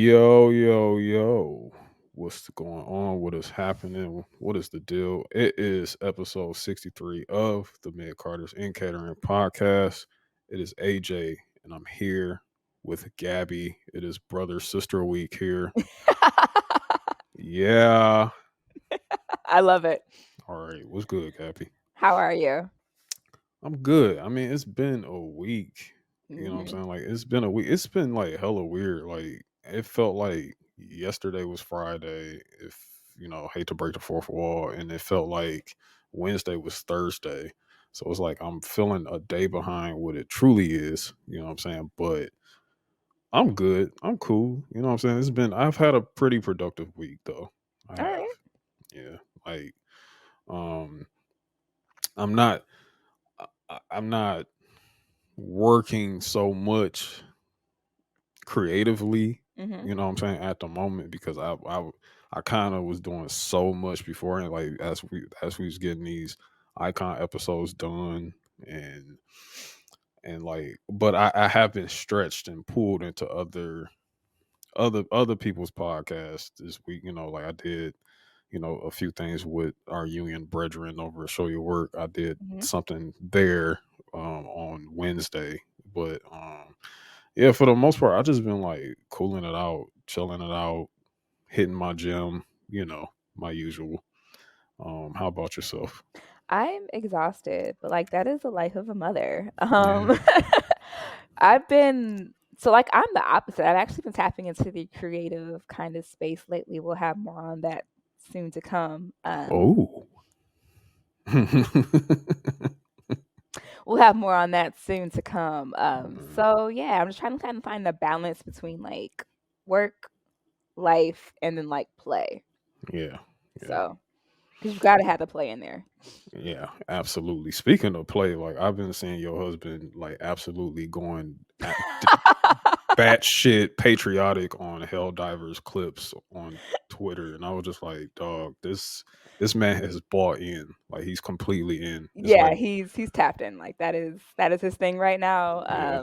Yo, yo, yo. What's going on? What is happening? What is the deal? It is episode 63 of the Mid Carters in Catering podcast. It is AJ, and I'm here with Gabby. It is brother sister week here. Yeah. I love it. All right. What's good, Gabby? How are you? I'm good. I mean, it's been a week. You know what I'm hmm saying? Like, it's been a week. It's been like hella weird. Like, it felt like yesterday was Friday. If, hate to break the fourth wall. And it felt like Wednesday was Thursday. So it's like I'm feeling a day behind what it truly is. You know what I'm saying? But I'm good. I'm cool. You know what I'm saying? I've had a pretty productive week, though. I All have. right. Yeah. Like, um, I'm not, I'm not working so much creatively, hmm you know what I'm saying, at the moment because I kind of was doing so much before and like as we was getting these icon episodes done and like but I have been stretched and pulled into other people's podcasts this week, like I did a few things with our union brethren over at Show Your Work. I did hmm something there on Wednesday, but yeah, for the most part, I just been like cooling it out, chilling it out, hitting my gym, my usual. How about yourself? I'm exhausted, but like that is the life of a mother. Yeah. I've been I'm the opposite. I've actually been tapping into the creative kind of space lately. We'll have more on that soon to come. Oh. We'll have more on that soon to come. So yeah, I'm just trying to kind of find the balance between like work, life, and then like play. Yeah. Yeah. So because you've got to have the play in there. Yeah. Absolutely. Speaking of play, like I've been seeing your husband like absolutely going batshit patriotic on Hell Divers clips on Twitter, and I was just like, dog, this man has bought in. Like he's completely in. It's like, Yeah, he's tapped in. Like that is his thing right now. yeah,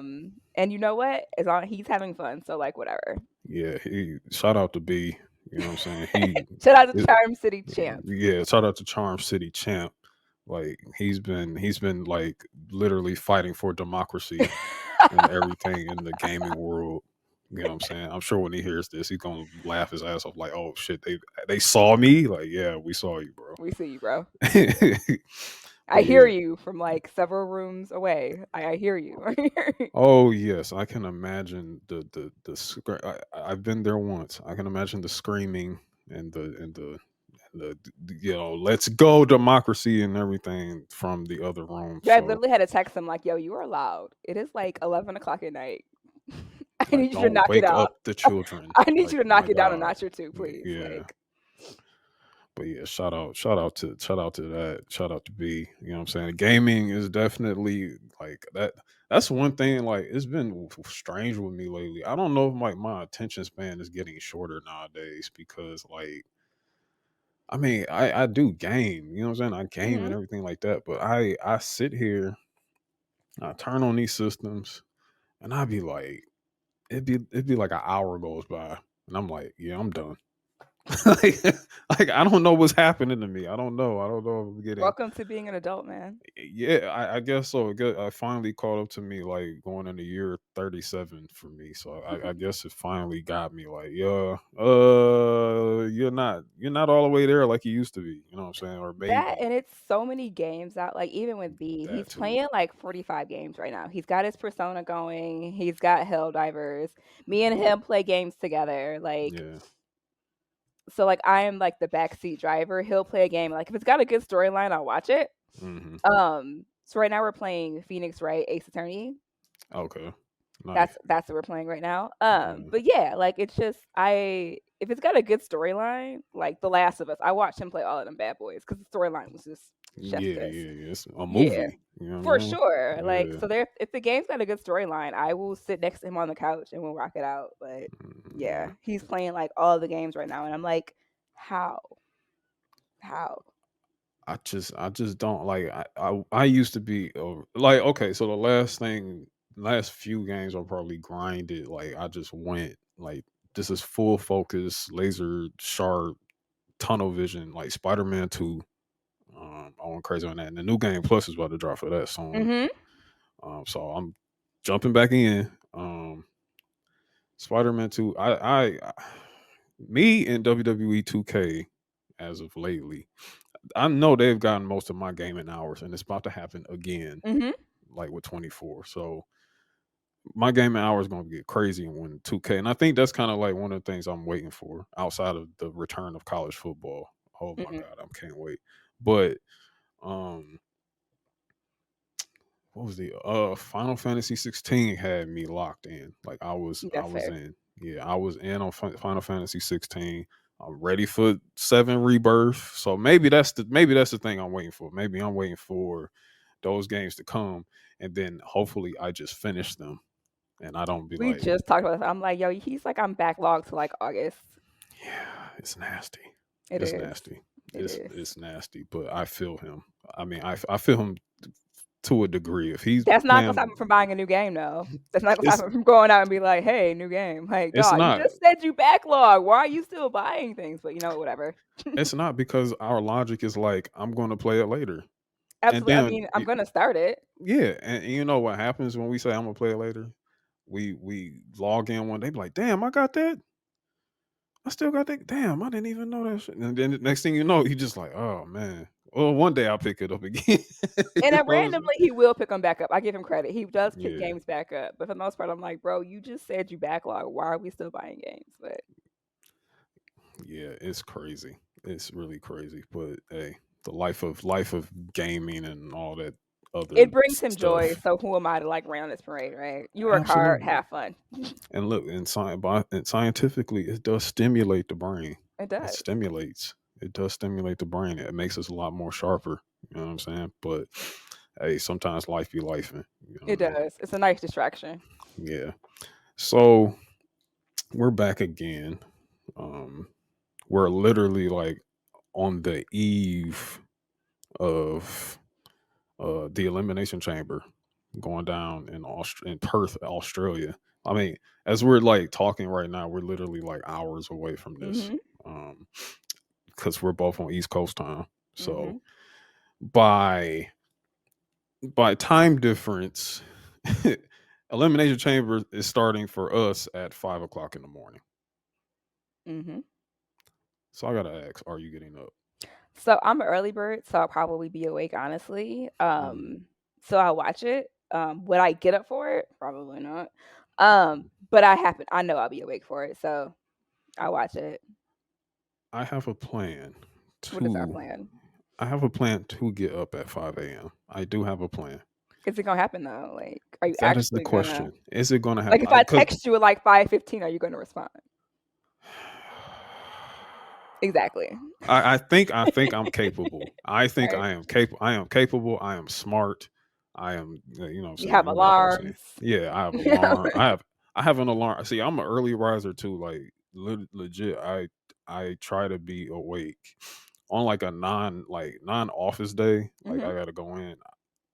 And you know what? As long he's having fun, so like whatever. yeah. He shout out to B. You know what I'm saying? He, Shout out to it, Charm City Champ. yeah. Shout out to Charm City Champ. Like he's been like literally fighting for democracy and everything in the gaming world. You know what I'm saying? I'm sure when he hears this, he's gonna laugh his ass off. Like, oh shit, they saw me. Like, yeah, we saw you, bro. We see you, bro. I But hear yeah. you from like several rooms away. I hear you. Oh yes, I can imagine I've been there once. I can imagine the screaming and the let's go democracy and everything from the other room. Yeah, I So literally had to text him like, "Yo, you are loud. It is like 11 o'clock at night. I like, need you to don't knock it wake out. up the children. I need Like you to my knock it down a God, notch or two, please." yeah. Like, But yeah, shout out to that. Shout out to B. You know what I'm saying? Gaming is definitely like that. That's one thing. Like it's been strange with me lately. I don't know if my attention span is getting shorter nowadays because like I mean I do game. You know what I'm saying? I game and mhm. everything like that. But I sit here, I turn on these systems, and I be like it'd be like an hour goes by, and I'm like, yeah, I'm done. like, like I don't know what's happening to me. I don't know if I'm getting. Welcome to being an adult, man. Yeah, I guess so. I finally caught up to me like going into year 37 for me. So I guess it finally got me like, yeah, you're not all the way there like you used to be. You know what I'm saying? Or That maybe and it's so many games out. Like even with B, that he's too. playing like 45 games right now. He's got his persona going. He's got Hell Divers. Me and him play games together. Like Yeah. so, like I am like the backseat driver. He'll play a game. Like if it's got a good storyline, I'll watch it. Hmm. So right now we're playing Phoenix Wright Ace Attorney. Okay. Nice. That's what we're playing right now. Yeah. But yeah, like it's just I if it's got a good storyline, like The Last of Us, I watched him play all of them bad boys because the storyline was just chef's Yeah. kiss. Yeah. Yeah. It's a Yeah, movie. You know for what I mean? sure. Like Yeah. so there if the game's got a good storyline, I will sit next to him on the couch and we'll rock it out. But Yeah. yeah, he's playing like all the games right now and I'm like, how? How? I just don't like I used to be like okay, so the last few games I probably grinded like I just went like this is full focus, laser sharp, tunnel vision, like Spider-Man 2. I went crazy on that. And the new game plus is about to drop for that soon. Mhm. So I'm jumping back in. Spider-Man 2. Me and WWE 2K as of lately, I know they've gotten most of my gaming hours, and it's about to happen again, Mhm. like with 24. So my gaming hours going to get crazy when 2K, and I think that's kind of like one of the things I'm waiting for outside of the return of college football. Oh my Mhm. god, I can't wait. But um, what was the Final Fantasy 16 had me locked in. Like I That's was fair. in. Yeah, I was in on Final Fantasy 16. I'm ready for 7 Rebirth. So maybe that's the thing I'm waiting for. Maybe I'm waiting for those games to come, and then hopefully I just finish them and I don't be We like, just talked about this. I'm like, yo, he's like, I'm backlogged to like August. yeah, it's nasty. It It's is. nasty. It is. It's nasty, but I feel him. I mean, I feel him to a degree. If he's That's not gonna stop playing, me from buying a new game, though. That's not gonna it's stop me from going out and be like, "Hey, new game." Like, it's dog, you not just said you backlog. Why are you still buying things? But you know, whatever. it's not because our logic is like I'm going to play it later, and Absolutely. I then mean, I'm gonna start it. yeah, and you know what happens when we say I'm gonna play it later? We log in one day, be like, damn, I got that. I still got that. Damn, I didn't even know that shit. And then the next thing you know, you just like, oh man. Well, one day I'll pick it up again. And You then know what I'm saying? randomly, he will pick them back up. I give him credit. He does pick Yeah, games back up. But for the most part, I'm like, bro, you just said you backlog. Why are we still buying games? But yeah, it's crazy. It's really crazy. But hey, the life of gaming and all that other it brings him joy. stuff. So who am I to like rain on this parade, right? You work hard, Absolutely. have fun. And look, and scientifically, it does stimulate the brain. It It does. stimulates. It does stimulate the brain. It makes us a lot more sharper. You know what I'm saying? But hey, sometimes life be life, you It know. does. It's a nice distraction. Yeah. So we're back again. Um, we're literally like on the eve of the Elimination Chamber going down in in Perth, Australia. I mean, as we're like talking right now, we're literally like hours away from this, Mhm. um, because we're both on East Coast time. So Mhm. by time difference, Elimination Chamber is starting for us at 5 o'clock in the morning. Mhm. So I gotta ask, are you getting up? So I'm an early bird, so I'll probably be awake, honestly. Mm, So I watch it. Would I get up for it? Probably not. But I know I'll be awake for it, so I watch it. I have a plan What is our to plan? get up at 5 a.m. I do have a plan. Is it gonna happen though? Like, are you That is the actually gonna question. Is it going to like happen? if I Because text you at like 5:15, are you gonna respond? Exactly. I think I'm capable. I think Right. I am capable. I am capable. I am smart. I am. You know what I'm You saying? have What am I supposed to say? alarms. Yeah, I have You know? alarm. I have an alarm. See, I'm an early riser too. Like legit. I try to be awake on like a non office day. Like Mhm. I got to go in.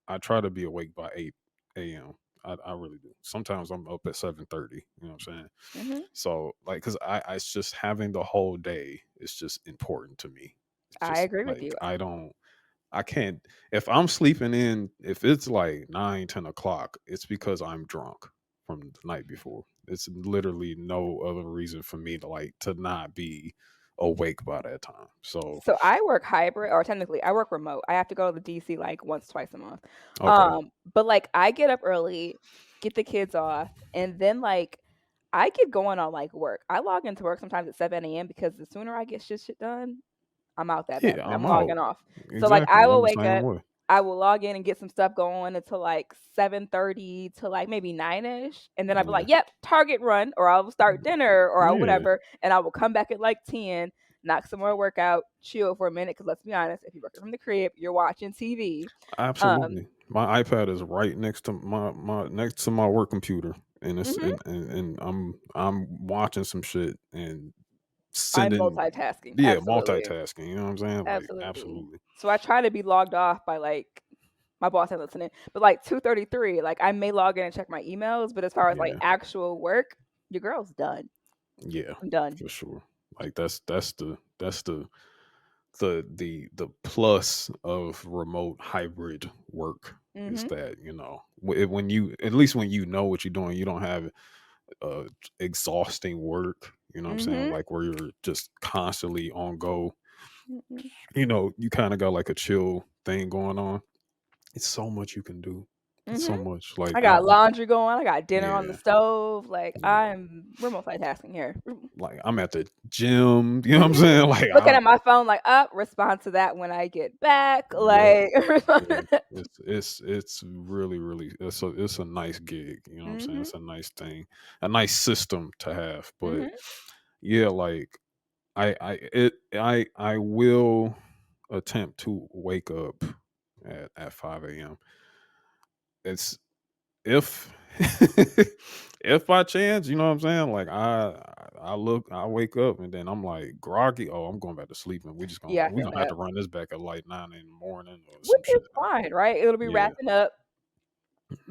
I try to be awake by 8 a.m. I really do. Sometimes I'm up at 7:30. You know what I'm saying? Mhm. So like, cause it's just having the whole day is just important to me. It's I just agree with like you. I can't, if I'm sleeping in, if it's like 9, 10 o'clock, it's because I'm drunk from the night before. It's literally no other reason for me to like to not be awake by that time. So So I work hybrid, or technically I work remote. I have to go to DC like once, twice a month. okay. But like I get up early, get the kids off, and then like I get going on like work. I log into work sometimes at 7 a.m. because the sooner I get shit done, I'm out that bad. Yeah, I'm I'm out. logging off. So like Exactly. I will I'm the wake same up, way. I will log in and get some stuff going until like 7:30 to like maybe 9ish. And then I'll be like, Yeah. yep, Target run, or I will start dinner or I'll Yeah. whatever. And I will come back at like 10, knock some more workout, chill for a minute. Cause let's be honest, if you're working from the crib, you're watching TV. Um, Absolutely. My iPad is right next to my work computer, and it's mhm, and I'm watching some shit and I'm sending, multitasking. yeah, Absolutely. multitasking. You know what I'm saying? Like Absolutely. absolutely. So I try to be logged off by like my boss ain't listening, but like 2:33, like I may log in and check my emails, but as far as like Yeah. actual work, your girl's done. Yeah, I'm done. for sure. Like that's the plus of remote hybrid work is Mhm. that when you at least when you know what you're doing, you don't have uh exhausting work. You know what I'm saying? Mhm. Like where you're just constantly on go. Mhm. You kind of got like a chill thing going on. It's so much you can do. It's Mhm. so much. Like I got laundry going. I got dinner on the yeah, stove. Like yeah. we're multitasking here. Like I'm at the gym. You know what I'm Mhm. saying? Like Looking I at my phone, like, up. Respond to that when I get back. Yep. Like, Yeah. It's really, really it's a nice gig, you know what I'm saying? mhm. It's a nice thing, a nice system to have. But Mhm. yeah, like I will attempt to wake up at 5 a.m. It's if if by chance, you know what I'm saying? Like I wake up and then I'm like groggy. Oh, I'm going back to sleep and Yeah, I we feel gonna have that. to run this back at like 9 in the morning or Which some is shit. fine, right? It'll be Yeah. wrapping up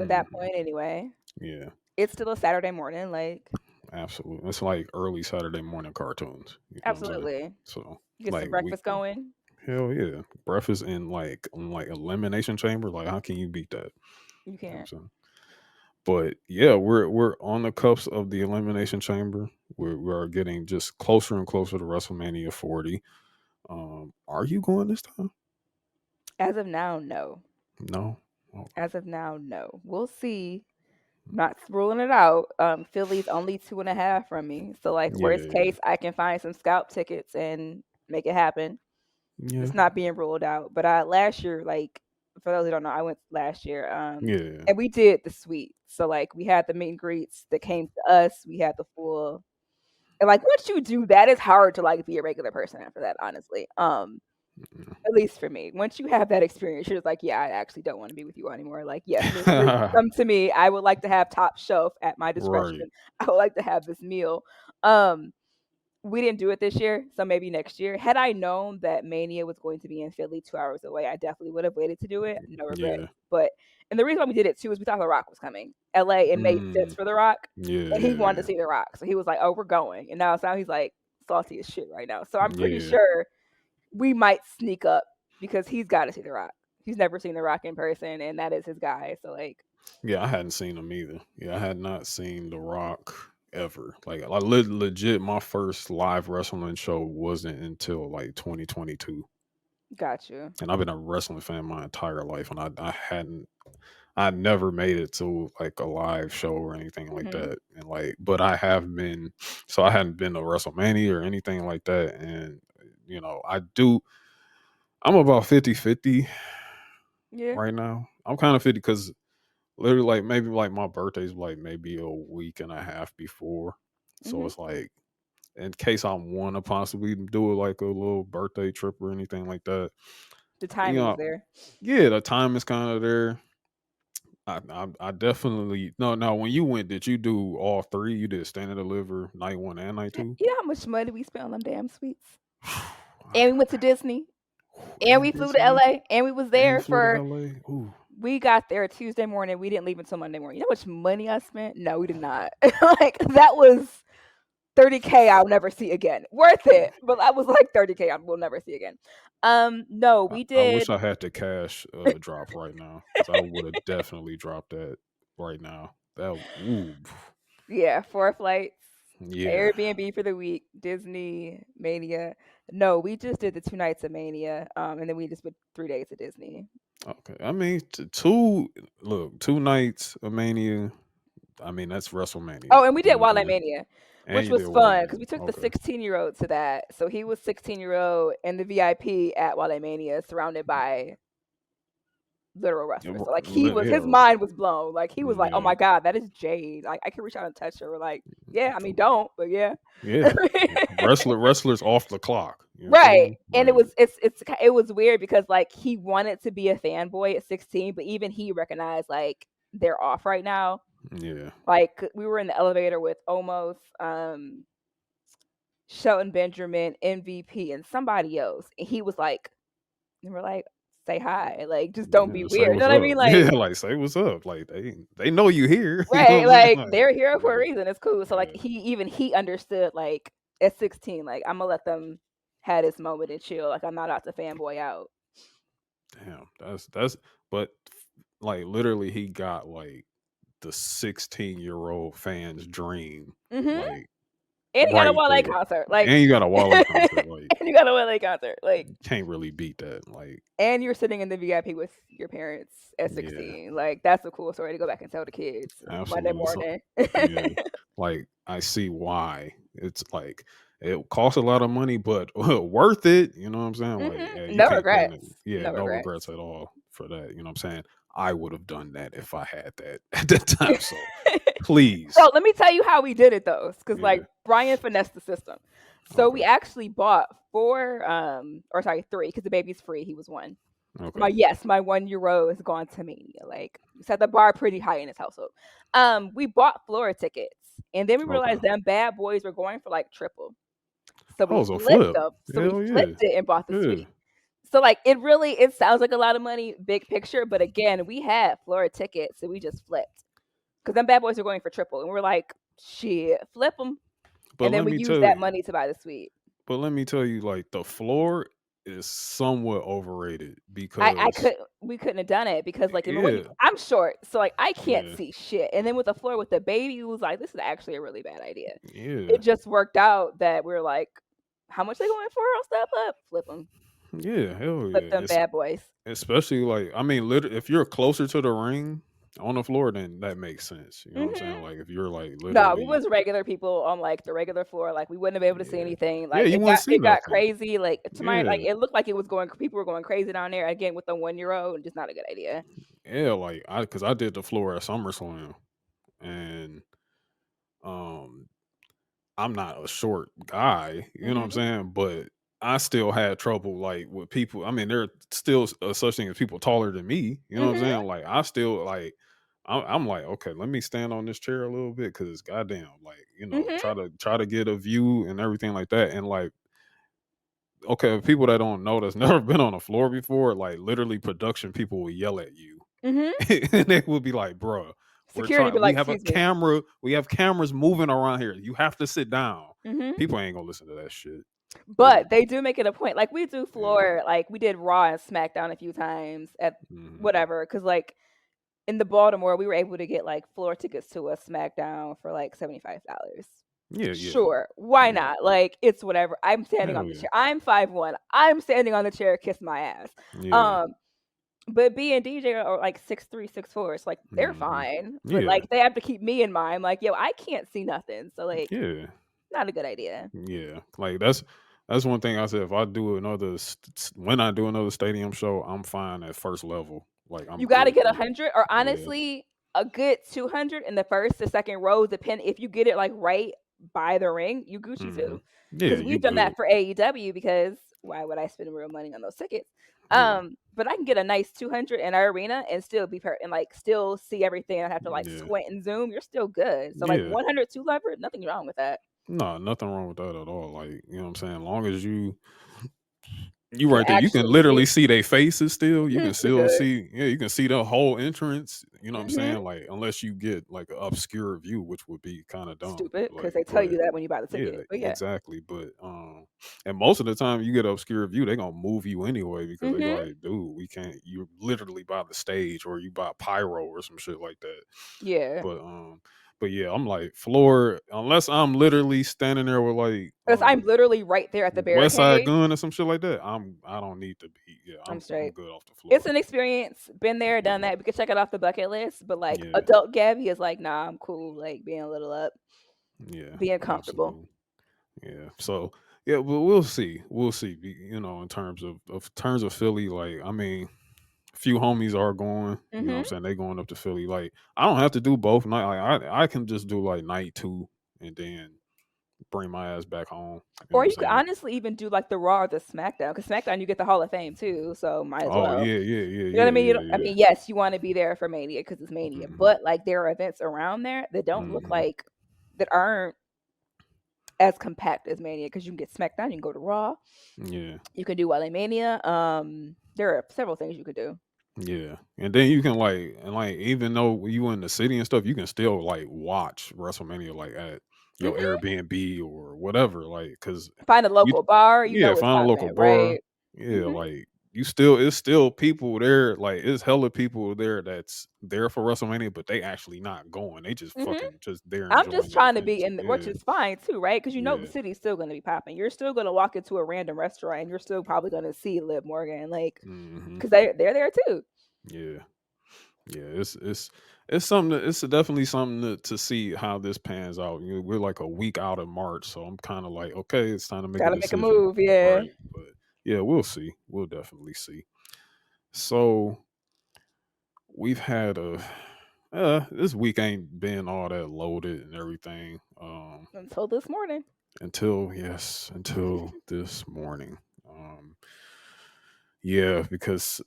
at that Mhm. point anyway. Yeah. It's still a Saturday morning, like, Absolutely. It's like early Saturday morning cartoons. You know what I'm saying? absolutely. So Get some like breakfast going. hell yeah. Breakfast in like elimination chamber. Like how can you beat that? You You know what I'm can't. saying? But yeah, we're on the cups of the elimination chamber. We are getting just closer and closer to WrestleMania 40. Are you going this time? As of now, no. No. Okay. As of now, no. We'll see. Not ruling it out. Philly's only 2.5 from me. So like worst Yeah, case, I can find some scalp tickets and make it happen. yeah, It's not being ruled out. But last year, like for those who don't know, I went last year. yeah, And we did the suite. So like we had the meet and greets that came to us. We had the full and like once you do that, it's hard to like be a regular person after that, honestly. At least for me. Once you have that experience, you're just like, yeah, I actually don't want to be with you anymore. Like, yes, please yeah. come to me. I would like to have top shelf at my discretion. Right. I would like to have this meal. Um, we didn't do it this year, so maybe next year. Had I known that Mania was going to be in Philly 2 hours away, I definitely would have waited to do it. No regrets. Yeah. But and the reason why we did it too is we thought The Rock was coming. LA, it made sense Mm. for The Rock. Yeah, And he yeah, wanted to yeah. see The Rock. So he was like, oh, we're going. And now he's like salty as shit right now. So I'm pretty Yeah. sure we might sneak up because he's got to see The Rock. He's never seen The Rock in person, and that is his guy. So like, Yeah, I hadn't seen him either. Yeah, I had not seen The Rock ever. Like legit, my first live wrestling show wasn't until like 2022, got you. and I've been a wrestling fan my entire life, and I never made it to like a live show or anything like Hmm. that, and like, but I have been, so I hadn't been to WrestleMania or anything like that, and I do. I'm about 50-50 Yeah. right now. I'm kind of 50 because literally, like maybe like my birthday's like maybe a week and a half before, so Hmm. it's like in case I want to possibly do like a little birthday trip or anything like that. The You timing's know, there. yeah, the time is kind of there. I definitely no. When you went, did you do all three? You did Stand and Deliver, night one and night two. You know how much money we spent on them damn sweets? I And we went to know, Disney, and and we flew to Disney, LA, and we was and you there flew to for. LA. Ooh, We got there Tuesday morning. We didn't leave until Monday morning. You know how much money I spent? No, we did not. Like that was 30K I'll never see again. Worth it, but that was like 30K I will never see again. No, we I wish did. I had the cash drop right now because I would have definitely dropped that right now. That ooh, Yeah, 4 flights, yeah. Airbnb for the week, Disney, Mania. No, we just did the 2 nights of Mania, and then we just went 3 days of Disney. Okay, I mean two. Look, 2 nights of Mania. I mean that's WrestleMania. Oh, and we You did know what I'm Wale saying? Mania, And which you did was fun because Walmart. we took the Okay. 16-year-old to that. So he was 16-year-old in the VIP at Wale Mania, surrounded by literal Yeah, wrestlers. So like he was, his yeah, mind was blown. Like he was like, "Oh yeah, my god, that is Jade." Like I can reach out and touch her. We're like, yeah, I mean, don't, but yeah. yeah. Wrestlers off the clock. You feel Right. me? And it Like, was it was weird because like he wanted to be a fanboy at 16, but even he recognized like they're off right now. yeah, Like we were in the elevator with Omos, Shelton Benjamin, MVP, and somebody else. And he was like, and we're like, say hi. Like, just don't be Yeah, say weird. You know what's what I mean? up. Like, Yeah, like say what's up. Like they know you here. You know right, what I'm saying? like Like, they're here for a yeah, reason. It's cool. So like yeah. he understood like at 16, like I'm gonna let them have this moment and chill. Like I'm not out to fanboy out. Damn, that's but like literally he got like the 16-year-old fan's dream. Mhm. Like And he got a right Wale there. concert. Like And you got a Wale concert. Like and you got a Wale concert. Like can't really beat that. Like, and you're sitting in the VIP with your parents at yeah, 16. Like that's a cool story to go back and tell the kids Monday absolutely. So morning. yeah. Like I see why. It's like it costs a lot of money, but worth it. You know what I'm saying? Like, Mhm. yeah, you No can't put in it. regrets. Yeah, No no regrets regrets. at all for that. You know what I'm saying? I would have done that if I had that at that time. So please. So let me tell you how we did it though, because like Yeah. Brian finessed the system. So we Okay. actually bought four, or sorry, three, because the baby's free. He was one. Okay. My 1 year old has gone to Mania. Like we set the bar pretty high in his household. We bought floor tickets, and then we Okay. realized them bad boys were going for like triple. So That we was a flipped flip. them. So we Hell yeah. flipped it and bought the Yeah. suite. So like it sounds like a lot of money, big picture, but again, we had floor tickets, so we just flipped because them bad boys are going for triple, and we're like, shit, flip them, But and then let we me use tell that you, money to buy the suite. like the floor is somewhat overrated I because could we couldn't have done it because like remember yeah, I'm short, so like I can't yeah, see shit. And then with the floor with the baby, it was like this is actually a really bad idea. yeah, It just worked out that we are like, how much they going for on Step Up? yeah, hell Flip yeah. them bad boys. Especially like I mean, if you're closer to the ring on the floor, then that makes sense. You know what I'm saying? Hmm. Like if you're like No, we literally, was regular people on like the regular floor. Like we wouldn't have been able to see yeah, anything. yeah, Like you wouldn't see it got nothing. crazy. Like to my like Yeah, it looked like it was going. People were going crazy down there again with the 1 year old, and just not a good idea. yeah, like because I did the floor at SummerSlam and um I'm not a short guy, you know what I'm Hmm. saying? But I still had trouble like with people. I mean, there are still such thing as people taller than me. You know what I'm Hmm. saying? Like I still like I'm like, okay, let me stand on this chair a little bit because goddamn, like, Hmm. try to get a view and everything like that. And like, okay, people that don't know that's never been on a floor before, like literally production people will yell at you. Hmm. And they will be like, bruh, Security be we like, have a excuse me. camera, we have cameras moving around here. You have to sit down. Hmm. People ain't gonna listen to that shit. But But they do make it a point. Like we do yeah. floor, like we did Raw and SmackDown a few times at Mhm. whatever. Because like in the Baltimore, we were able to get like floor tickets to a SmackDown for like $75. Yeah, yeah. Sure, why Yeah. not? Like it's whatever. I'm standing on Hell the yeah. chair. I'm 5'1". I'm standing on the chair. Kiss my ass. Yeah. Um, but B and DJ are like 6'3", 6'4". It's like they're Mhm. fine, but Yeah. like they have to keep me in mind. Like yo, I can't see nothing. So like, Yeah. not a good idea. Yeah. Like that's one thing I said. If I do another when I do another stadium show, I'm fine at first level. Like I'm You gotta good get there. 100 or Yeah. honestly, a good 200 in the first to second row, depend if you get it, like, right by the ring, you Gucci Mhm. too. Yeah, Because you 'cause we've done good. that for AEW because why would I spend real money on those tickets? Yeah. But I can get a nice 200 in our arena and still be and, like, still see everything. I have to, like, Yeah. squint and zoom, you're still good. So, like, Yeah. 100, 200, nothing wrong with that. No, nothing wrong with that at all. Like, you know what I'm saying? Long as you Can right there. You can actually see. literally see their faces still. You can You're still good. see, yeah, you can see the whole entrance. You know what I'm Mhm. saying? Like, unless you get like an obscure view, which would be kind of dumb. Stupid, because Like, they tell but you that when you buy the yeah, ticket. But yeah. exactly. But and most of the time you get an obscure view, they gonna move you anyway because they Mhm. like, dude, we can't. You literally by the stage or you buy pyro or some shit like that. Yeah. But yeah, I'm like floor unless I'm literally standing there with like 'Cause I'm literally right there at the West Side barricade. Gun or some shit like that. I don't need to be. Yeah, I'm I'm straight. good off the It's floor. an experience. Been there, done Yeah, that. We could check it off the bucket list, but, like, yeah, adult Gabby is like, "Nah, I'm cool," like, being a little up, yeah, being comfortable. absolutely. Yeah. So yeah, but we'll see. We'll see. You know, in terms of terms of Philly, like I mean, a few homies are going. You know, what I'm Mhm. saying they going up to Philly. Like I don't have to do both night. Like I can just do like night two and then bring my ass back home. You know what Or I'm you could saying? honestly even do, like, the Raw or the SmackDown, 'cause SmackDown, you get the Hall of Fame too, so might as Oh well. yeah, yeah, yeah, You know what I yeah, mean? You yeah, don't I yeah. mean, yes, you wanna be there for Mania 'cause it's Mania, Hmm. but, like, there are events around there that don't look Hmm. like that aren't as compact as Mania because you can get SmackDown, you can go to Raw, Yeah. you can do LA Mania. There are several things you could do. Yeah, and then you can even though you in the city and stuff, you can still like watch WrestleMania like at your Mhm. Airbnb or whatever, like because Find a you local bar, you yeah know it's find a local popping, bar. right? Yeah, Mhm. like you still it's still people there, like it's hella people there that's there for WrestleMania, but they actually not going. They just Mhm. fucking just there I'm enjoying just the trying to be events. in, which Yeah, is fine too, right? Because you know the yeah, city's still going to be popping. You're still going to walk into a random restaurant and you're still probably going to see Liv Morgan, like, hmm because they're there too. yeah. Yeah, it's something. It's definitely something to see how this pans out. We're like a week out of March, so I'm kind of like, okay, it's time to make a Got to make a decision. move, yeah. Right, but yeah, we'll see. We'll definitely see. So we've had a this week ain't been all that loaded and everything. Until this morning. Until this morning. Yeah, because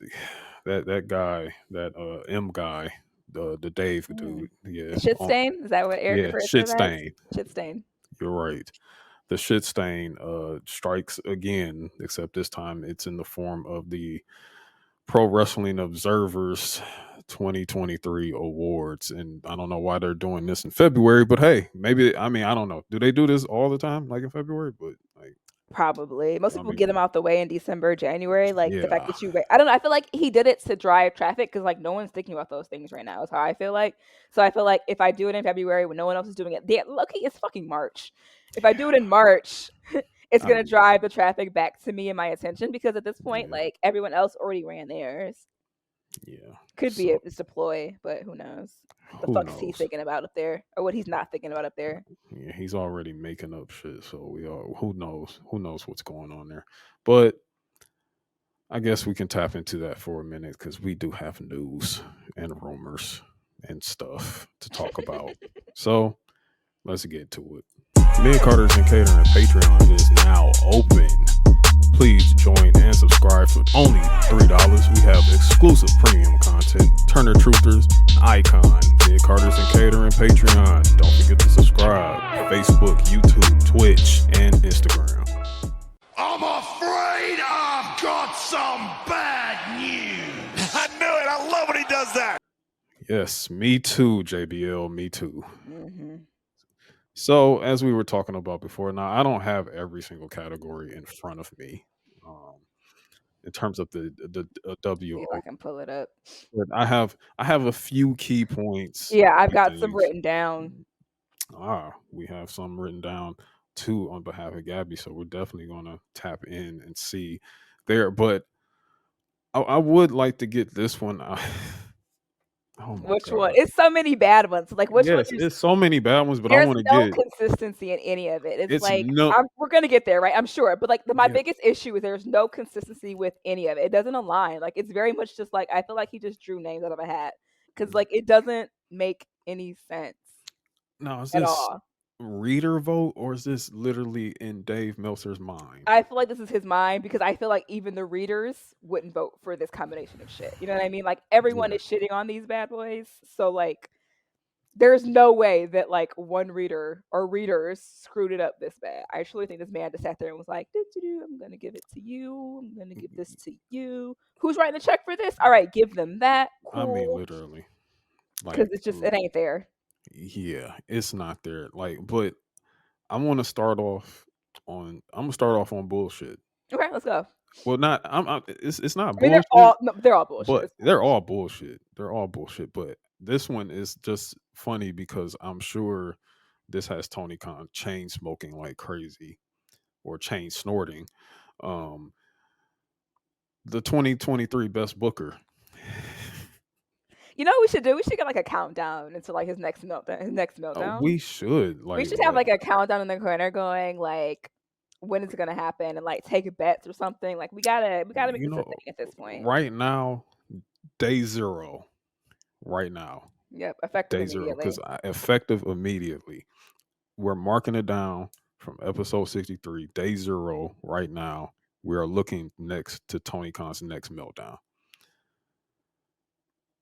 that guy, that M guy, the Dave Mm. dude, yeah, Shit stain? Is that what Eric yeah, refers to shit it as? stain. Shit stain. You're right. The shit stain strikes again, except this time it's in the form of the Pro Wrestling Observers 2023 awards. And I don't know why they're doing this in February, but hey, maybe I mean I don't know. Do they do this all the time, like in February? But like Probably. Most I people get mean, them out the way in December, January. Like the fact yeah, that I don't know. I feel like he did it to drive traffic because like no one's thinking about those things right now. Is how I feel like. So I feel like if I do it in February when no one else is doing it, lucky it's fucking March. If I do it in March, it's I gonna mean, drive the traffic back to me and my attention because at this point, yeah, like everyone else already ran theirs. yeah. Could be So it's a ploy, but who knows? What the who fuck's he knows? thinking about up there, or what he's not thinking about up there? Yeah, he's already making up shit. So we all who knows? Who knows what's going on there? But I guess we can tap into that for a minute because we do have news and rumors and stuff to talk about. So let's get to it. Me and Carter's and Catering Patreon is now open. Please join and subscribe for only $3. We have exclusive premium content, Turner Truthers, Icon, Mid Carter's and Catering Patreon. Don't forget to subscribe. Facebook, YouTube, Twitch, and Instagram. I'm afraid I've got some bad news. I knew it. I love when he does that. Yes, me too, JBL, me too. Mm-hmm. So, as we were talking about before, now I don't have every single category in front of me um, in terms of the See if I WO, can pull it up. but I have a few key points, Yeah, I've key got some things. written down. We have some written down too on behalf of Gabby, so we're definitely going to tap in and see there. But I would like to get this one. Oh my Which one? god! It's so many bad ones. Like which one Yes, is it's so many bad ones, but I there's want to no get consistency in any of it. It's it's like no we're gonna get there, right? I'm sure. But like my yeah. biggest issue is there's no consistency with any of it. It doesn't align. Like it's very much just like I feel like he just drew names out of a hat. Cause like it doesn't make any sense Now, is at this all. reader vote or is this literally in Dave Meltzer's mind? I feel like this is his mind because I feel like even the readers wouldn't vote for this combination of shit. You know what I mean? Like everyone Yeah, is shitting on these bad boys. So like there's no way that like one reader or readers screwed it up this bad. I truly think this man just sat there and was like, "Doo-doo-doo, I'm gonna give it to you. I'm gonna give this to you. Who's writing the check for this? All right, give them that. I mean Cool. literally, Because like it's just it ain't there. yeah, it's not there. Like, but I want to start off I'm gonna start off on bullshit. Okay, let's go. Well, not it's not I mean, they're bullshit, all no, they're all bullshit. but It's they're all bullshit. They're all bullshit. But this one is just funny because I'm sure this has Tony Khan chain smoking like crazy or chain snorting. Um, the 2023 best booker. you know what we should do? We should get like a countdown into like his next meltdown. His next meltdown. We should We like should have like a countdown in the corner going like when it's gonna happen and like take bets or something. Like we gotta make you this a know thing at this point. right now day zero. Right now Yep, effective day zero immediately. because effective immediately. We're marking it down from episode 63 day zero. Right now we are looking next to Tony Khan's next meltdown.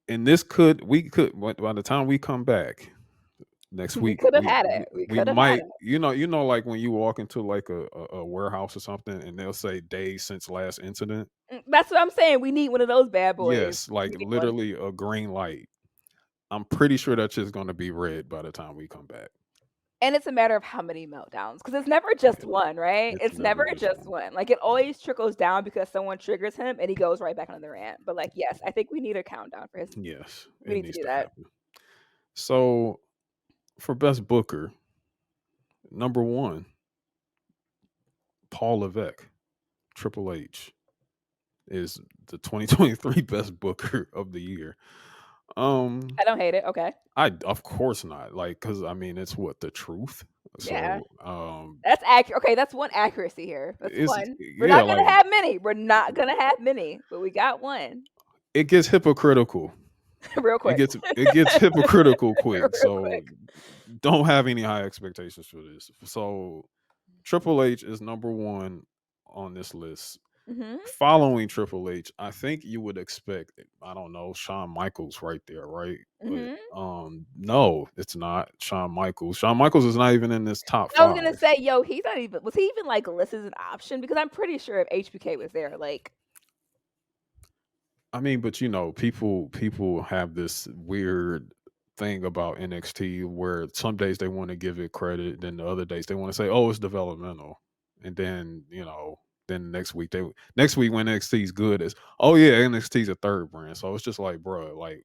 And this could we could by the time we come back, Next We week could have had it. We we could have had might, it. like when you walk into like a warehouse or something, and they'll say days since last incident. That's what I'm saying. We need one of those bad boys. Yes, We like need one. literally a green light. I'm pretty sure that shit's gonna be red by the time we come back. And it's a matter of how many meltdowns, because it's never just Yeah, one, right? it's It's never never just just one. one. Like, it always trickles down because someone triggers him and he goes right back on the rant. But, like, yes, I think we need a countdown for his. Yes, We it need to needs do to that. happen. So for best booker, number one, Paul Levesque, Triple H, is the 2023 best booker of the year. I don't hate it. Okay. I of course not, like, because I mean it's what the truth. Yeah. So That's accurate. Okay, that's one accuracy here. That's it's one. We're yeah, not gonna like have many. We're not gonna have many, but we got one. it gets hypocritical. Real quick. It gets hypocritical quick. Real So quick. don't have any high expectations for this. So Triple H is number one on this list. Mhm. Following Triple H, I think you would expect, I don't know, Shawn Michaels right there, right? But Mhm. no, it's not Shawn Michaels. Shawn Michaels is not even in this top I was five. gonna say, yo, he's not even. Was he even like listed as an option? Because I'm pretty sure if HBK was there, like, I mean, but people have this weird thing about NXT where some days they want to give it credit, then the other days they want to say, "Oh, it's developmental," and then then next week when NXT is good, is oh yeah, NXT is a third brand. So it's just like, bro, like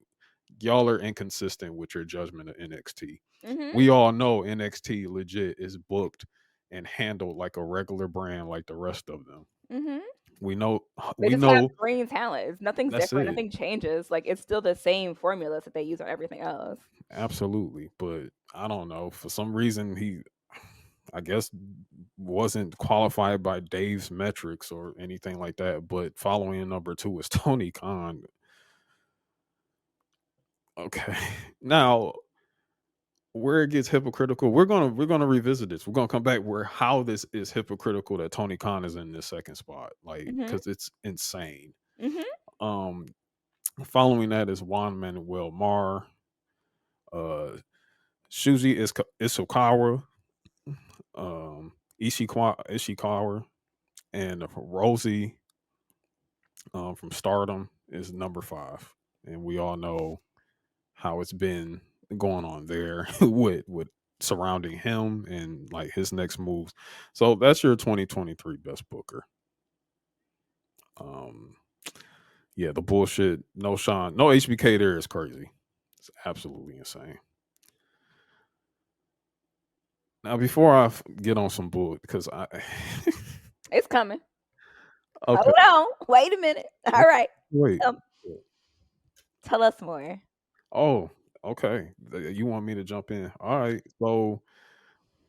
y'all are inconsistent with your judgment of NXT. mhm, We all know NXT legit is booked and handled like a regular brand, like the rest of them. mhm. We know, They we just have know green talent. Nothing's that's different. it. Nothing changes. Like, it's still the same formulas that they use on everything else. Absolutely, but I don't know. For some reason, he, I guess, wasn't qualified by Dave's metrics or anything like that. But following number two is Tony Khan. Okay, now where it gets hypocritical, we're gonna revisit this. We're gonna come back where how this is hypocritical that Tony Khan is in this second spot, like Mhm, because it's insane. mhm. Um, Following that is Juan Manuel Mar, uh, Shuji Isokawa, Ishikawa, and Rosie from Stardom is number five, and we all know how it's been going on there with surrounding him and like his next moves. So that's your 2023 best booker. Um, yeah, the bullshit. No Sean, no HBK there is crazy. It's absolutely insane. Now, before I get on some bull, because I It's coming. okay, Hold on. Wait a minute. All right. wait. Um, tell us more. Oh, okay. You want me to jump in? All right. So,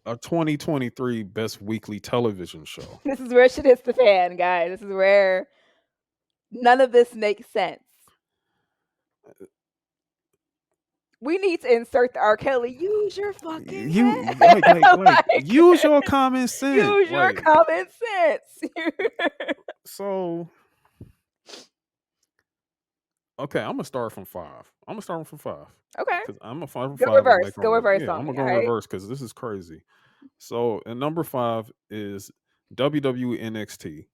a 2023 best weekly television show. This is where shit hits the fan, guys. This is where none of this makes sense. We need to insert the R. Kelly. Use your fucking You head. like Like, use your common sense. use your Like common sense. so. Okay, I'm gonna start from five. I'm gonna start from five Okay. because I'm gonna start from Go five and reverse. make our Go way. reverse Yeah, on I'm gonna me. go All right. reverse because this is crazy. So, and number five is WWE NXT.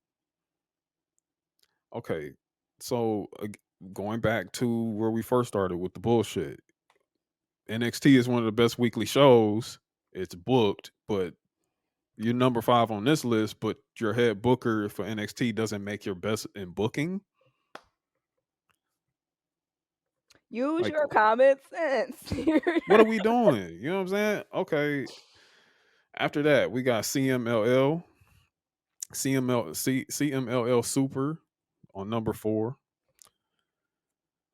Okay, so going back to where we first started with the bullshit, NXT is one of the best weekly shows. It's booked, but you're number five on this list, but your head booker for NXT doesn't make your best in booking. Use Like, your common sense. what are we doing? You know what I'm saying? Okay. After that, we got CMLL Super on number four.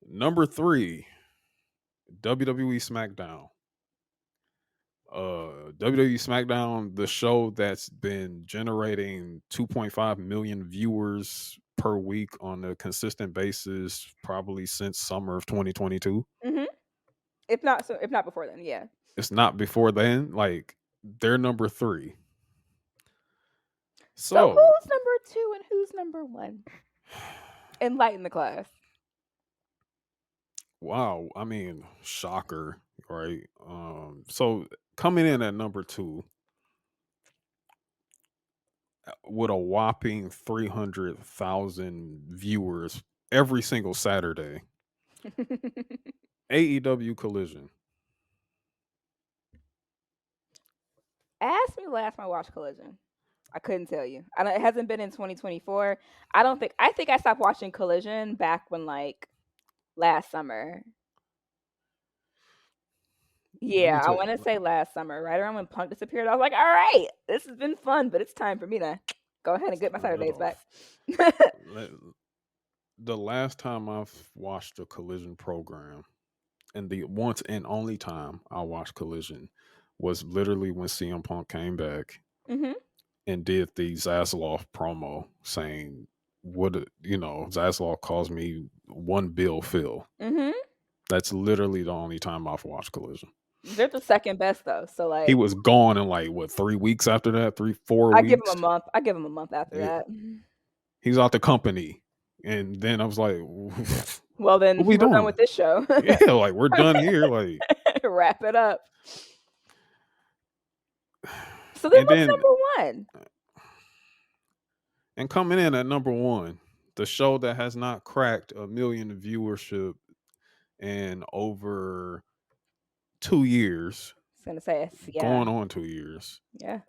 Number three, WWE SmackDown. WWE SmackDown, the show that's been generating 2.5 million viewers per week on a consistent basis, probably since summer of 2022. Mhm. If not so, if not before then, yeah. It's not before then. Like they're number three. So So, who's number 2 and who's number 1? Enlighten the class. wow. I mean, shocker. right? So coming in at number 2 with a whopping 300,000 viewers every single Saturday, AEW Collision. Ask me last time I watched Collision. I couldn't tell you. I don't, it hasn't been in 2024. I don't think. I think I stopped watching Collision back when like last summer. Let me Yeah, I tell want you. to say last summer, right around when Punk disappeared. I was like, all right, this has been fun, but it's time for me to go ahead and get my Turn it Saturdays back. off. Let- The last time I've watched a Collision program, and the once and only time I watched Collision, was literally when CM Punk came back hmm and did the Zasloff promo saying, Zasloff calls me one Bill Phil. hmm That's literally the only time I've watched Collision. They're the second best though. So He like, was gone in like what 3 weeks after that, 3, 4 I give him a weeks. month. I give him a month after Yeah, that. he's out the company, and then I was like, Well, "What then we we're done doing?" with this show. Yeah, like we're done here. Like, Wrap it up. So then, and what's then number one? and coming in at number 1, the show that has not cracked a million viewership in over 2 years, I was gonna say, yeah, going on 2 years. yeah.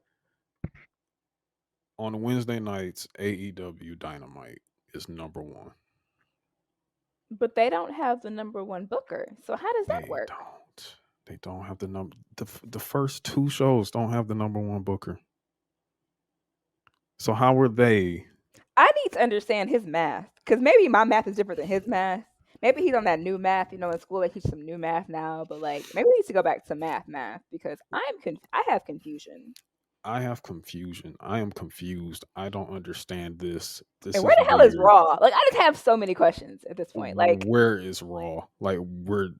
On Wednesday nights, AEW Dynamite is number 1. But they don't have the number one booker. So how does that They work? don't. They don't have the number. The first 2 shows don't have the number 1 booker. So how were they? I need to understand his math because maybe my math is different than his math. Maybe he's on that new math. In school they teach some new math now, but like maybe he needs to go back to math because I have confusion. I have confusion. I am confused. I don't understand this. And This where is the hell is weird. Raw? Like I just have so many questions at this point. Like Where is Raw? Like we're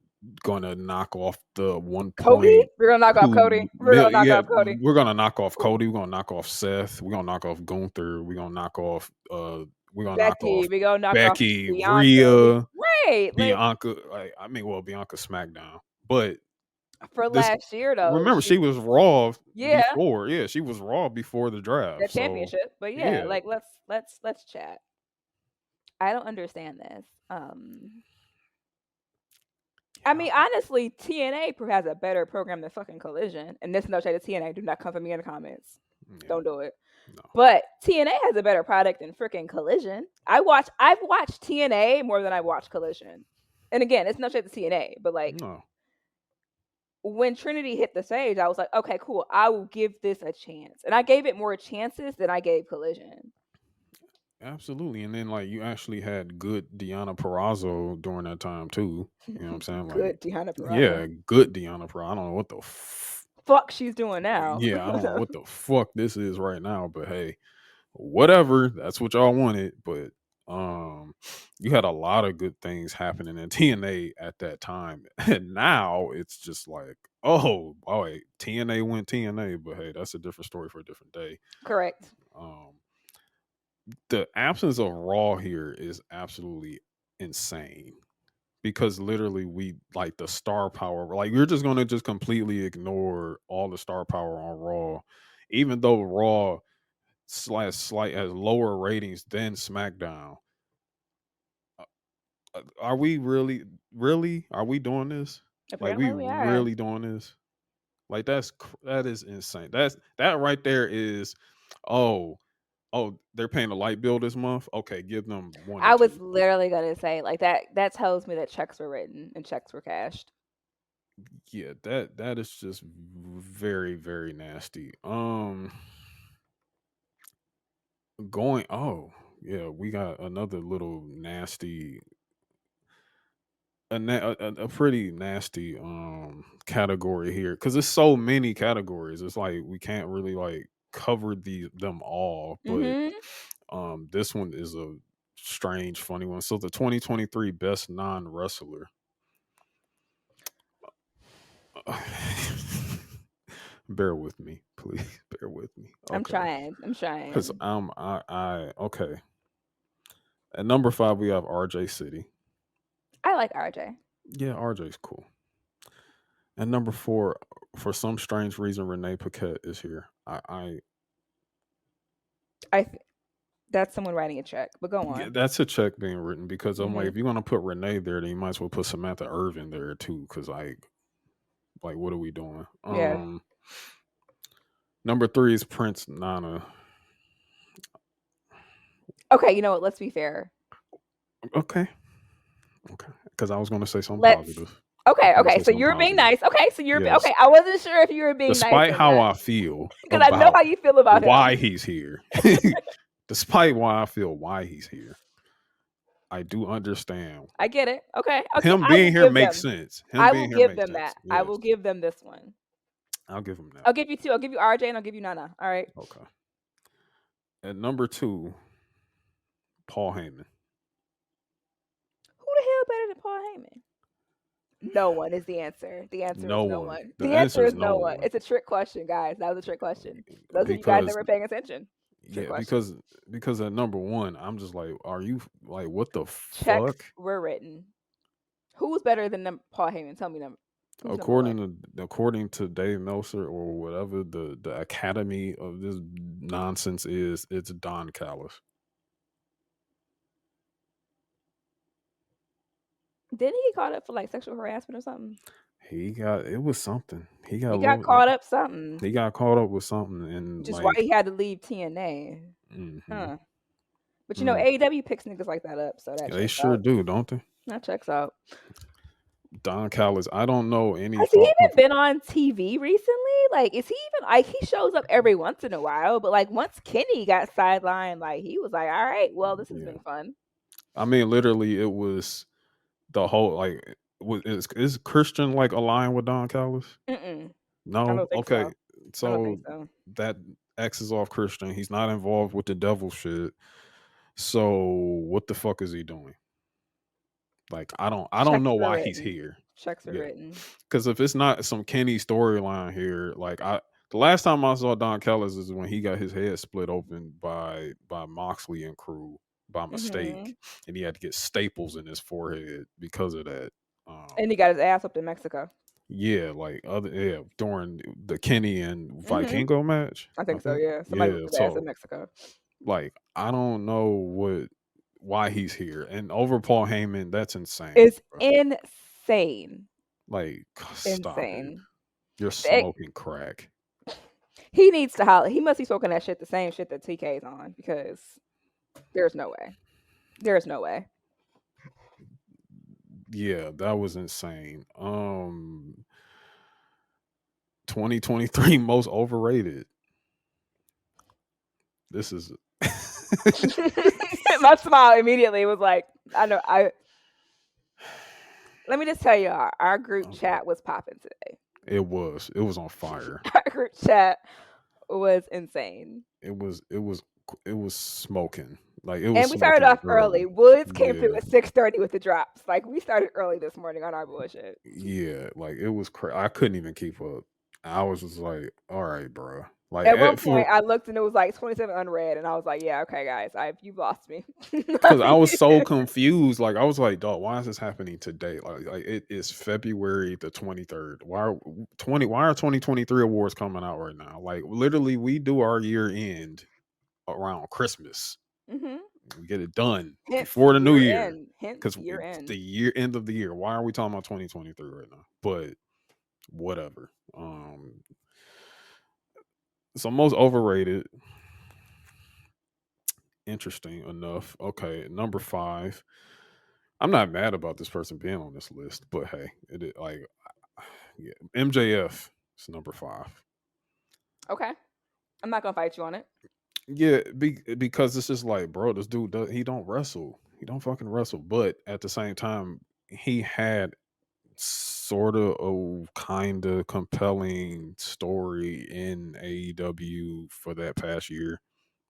gonna knock off the one Cody, point we're gonna knock off two Cody. We're gonna mil. knock Yeah, off Cody. we're gonna knock off Cody. We're gonna knock off Seth. We're gonna knock off Gunther. We're gonna knock off. We're gonna knock Becky, off we gonna knock off Becky, Bianca. Rhea, Right, like Bianca. Like I mean, well, Bianca SmackDown, but for this. last year though, Remember, she was Raw yeah, before. Yeah, she was Raw before the draft. that So championship. But yeah, yeah, like let's chat. I don't understand this. I yeah, mean, honestly, TNA has a better program than fucking Collision. And this no shade to TNA. Do not come for me in the comments. yeah. Don't do it. No, But TNA has a better product than freaking Collision. I've watched TNA more than I watched Collision. And again, it's no shade to TNA, but like no. when Trinity hit the stage, I was like, okay, cool. I will give this a chance. And I gave it more chances than I gave Collision. Absolutely. And then like you actually had good Deanna Perrazzo during that time too. You know what I'm saying? Like, Good Deanna Purrazzo. yeah, good Deanna Perrazzo. I don't know what the Fuck she's doing now. yeah, I don't know what the fuck this is right now, but hey, whatever. That's what y'all wanted. But you had a lot of good things happening in TNA at that time. And now it's just like, oh boy, TNA went TNA, but hey, that's a different story for a different day. Correct. Um the absence of Raw here is absolutely insane because literally we like the star power. Like we're just gonna just completely ignore all the star power on Raw, even though Raw slight has lower ratings than SmackDown. Are we really? Are we doing this? Like we Apparently we are. really doing this? Like that is insane. That right there is. Oh, they're paying a light bill this month. Okay, give them one or I was two. literally gonna say like that tells me that checks were written and checks were cashed. Yeah, that is just very very nasty. Going. Oh yeah, we got another little nasty. A pretty nasty category here because there's so many categories. It's like we can't really like cover them all, but Mhm. this one is a strange funny one. So the 2023 best non-wrestler. Bear with me, please. Bear with me. I'm Okay, trying. I'm because trying. I okay. At number 5 we have RJ City. I like RJ. Yeah, RJ's cool. At number 4, for some strange reason, Renee Paquette is here. I th- that's someone writing a check, but go Yeah, on. that's a check being written because I'm like, Hmm. if you're gonna put Renee there, then you might as well put Samantha Irvin there too. Because what are we doing? Yeah. Number 3 is Prince Nana. Okay, you know what? Let's be fair. Okay, okay. Because I was gonna say something Let's. positive. I was Okay, gonna okay. say So something you're being positive. nice. Okay, so you're Yes. okay. I wasn't sure if you were being nice Despite or how not I feel because I know about how you feel about why him. he's here, despite why I feel why he's here, I do understand. I get it. Okay, okay. Him I will being here give makes them. sense. Him I will being here give makes them that. sense. I Yes. will give them this one. I'll give him that I'll one. give you two. I'll give you RJ and I'll give you Nana. All right. Okay. At number 2, Paul Heyman. Who the hell better than Paul Heyman? No one is the answer. The answer is No no one. one. The The answer answer is is no no one. one. It's a trick question, guys. That was a trick question. For those of you guys that Because were paying attention, trick yeah, question. because at number 1, I'm just like, are you like what the Checks fuck? were written. Who's better than Paul Heyman? Tell me who's number one. According to Dave Meltzer or whatever the academy of this nonsense is, it's Don Callis. Didn't he get caught up for like sexual harassment or something? It was something. He got He a got little. caught up something, He got caught up with something and which is why like. he had to leave TNA. Hmm. Huh. But you know, Mm, AEW picks niggas like that up, so that they checks sure out. do, don't they? That checks out. Don Callis. I don't know any Has he thought. even been on TV recently? Like, is he even like he shows up every once in a while? But like once Kenny got sidelined, like he was like, "All right, well, this has Yeah, been fun." I mean, literally, it was the whole like. Is Christian like aligned with Don Callis? Mm-mm. I No. don't think Okay. so. I don't think So so. that X is off Christian. He's not involved with the devil shit. So what the fuck is he doing? Like I don't Checks know were why he's written. here. Checks were Yeah. written. Because if it's not some Kenny storyline here, like the last time I saw Don Callis is when he got his head split open by Moxley and crew by Hmm. mistake, and he had to get staples in his forehead because of that. And he got his ass up in Mexico. Yeah, like during the Kenny and Hmm. Vikingo match, I I think so. think. Yeah, somebody Yeah, whipped his ass in so Mexico. like I don't know why he's here, and over Paul Heyman, that's insane. It's Bro. insane. Like, stop it. Insane. You're The- smoking crack. He needs to holler. He must be smoking that shit, the same shit that TK's on, because there's no way. There's no way. Yeah, that was insane. 2023 most overrated. This is My smile immediately was like, I know. Let me just tell you, our group chat was popping today. it was on fire. Our group chat was insane. It was smoking. Like it was And we started smoking off early. early. Woods came through Yeah. at 6:30 with the drops. Like we started early this morning on our bullshit. Yeah, like it was I couldn't even keep up. I was just like, all right, bro. Like At one for point, I looked and it was like 27 unread, and I was like, "Yeah, okay, guys, you've lost me." because I was so confused. Like I was like, dog, why is this happening today? Like it is February the 23rd. Why are 2023 awards coming out right now? Like literally we do our year end around Christmas. Hmm. We get it done Hence before the new year year. end. Hence Because year it's the end. end of the year. Why are we talking about 2023 right now? But whatever. So most overrated. Interesting enough. Okay, number 5. I'm not mad about this person being on this list, but hey, like yeah, MJF is number 5. Okay, I'm not gonna fight you on it. Yeah, because it's just like, bro, this dude he don't wrestle. He don't fucking wrestle. But at the same time, he had sort of a kind of compelling story in AEW for that past year.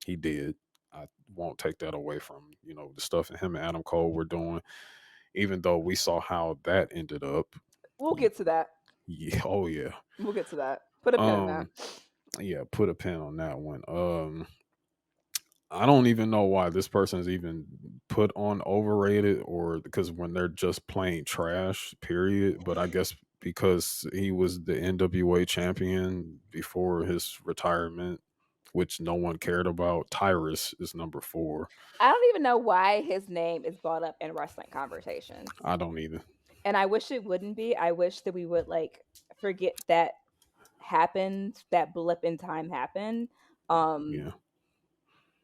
He did. I won't take that away from the stuff that him and Adam Cole were doing, even though we saw how that ended up. We'll get to that. Yeah, oh yeah. We'll get to that. Put a pin in that. Yeah, put a pin on that one. I don't even know why this person is even put on overrated or because when they're just plain trash, period. But I guess because he was the NWA champion before his retirement, which no one cared about. Tyrus is number 4. I don't even know why his name is brought up in wrestling conversations. I don't either. And I wish it wouldn't be. I wish that we would like forget that happened, that blip in time happened. Yeah.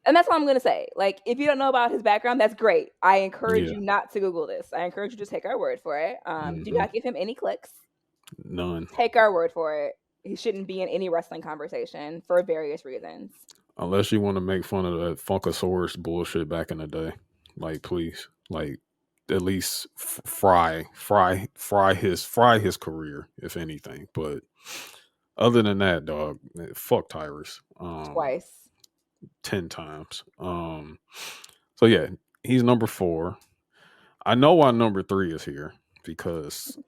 And that's all I'm gonna say. Like, if you don't know about his background, that's great. I encourage Yeah. you not to Google this. I encourage you to take our word for it. Do Hmm. not give him any clicks. None. Take our word for it. He shouldn't be in any wrestling conversation for various reasons. Unless you want to make fun of that Funkasaurus bullshit back in the day. Like, please. Like, at least fry his career, if anything. But other than that, dog, fuck Tyrus. Twice. 10 times. So yeah, he's number 4. I know why number 3 is here because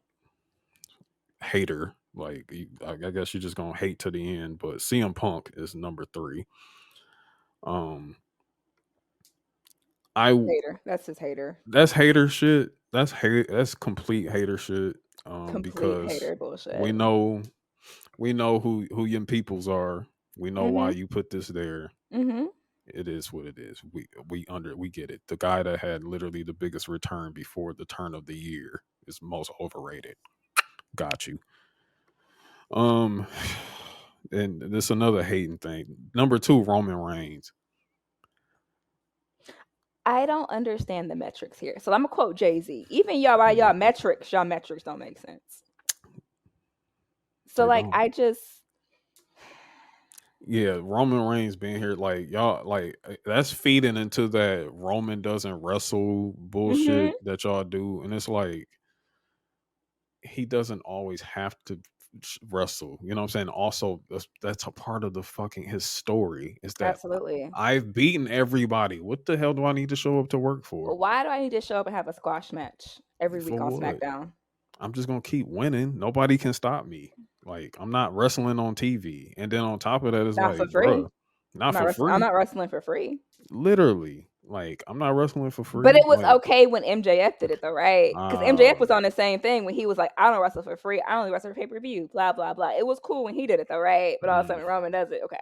hater. Like, I guess you're just gonna hate to the end, but CM Punk is number 3. Um, I Hater. That's his hater. That's hater shit. That's hate. That's complete hater shit. Complete Because hater bullshit. we know who your peoples are. We know why Mhm. you put this there. Mhm. It is what it is. We get it. The guy that had literally the biggest return before the turn of the year is most overrated. Got you. Um, and this another hating thing. Number 2, Roman Reigns. I don't understand the metrics here. So I'm gonna quote Jay-Z. Even y'all by Yeah, y'all metrics don't make sense. So they like don't. I just Yeah, Roman Reigns being here, like y'all, like that's feeding into that Roman doesn't wrestle bullshit Mhm. that y'all do, and it's like he doesn't always have to wrestle. You know what I'm saying? Also, that's a part of the fucking his story. Is that Absolutely. I've beaten everybody. What the hell do I need to show up to work for? Why do I need to show up and have a squash match every For week on what? SmackDown? I'm just gonna keep winning. Nobody can stop me. Like I'm not wrestling on TV, and then on top of that, it's Not like, for free. bruh, not for I'm free. not wrestling for free. Literally, like I'm not wrestling for But free. it was Like, okay when MJF did it though, right? Because MJF uh, was on the same thing when he was like, I don't wrestle for free. I only wrestle for pay-per-view, blah, blah, blah. It was cool when he did it though, right? But all of a mm, sudden Roman does it. Okay.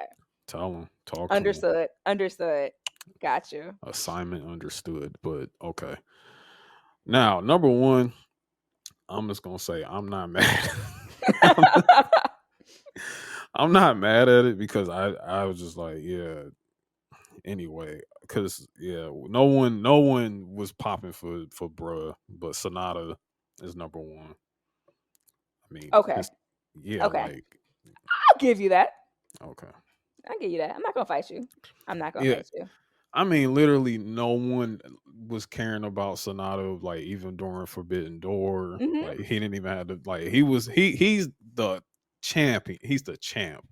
tell him, talk to him. Understood. Understood. Got you. Assignment understood, but okay. Now, number 1, I'm just gonna say I'm not mad. I'm, I'm not mad at it because I was just like, yeah. Anyway, because yeah, no one was popping for bruh, but Sonata is number 1. I mean, Okay. his yeah, Okay. like I'll give you that. okay, I'll give you that. I'm not gonna fight you. I'm not gonna yeah. fight you. I mean, literally, no one was caring about Sonata, like even during Forbidden Door. Hmm. Like he didn't even have to. Like he's the champion. He's the champ.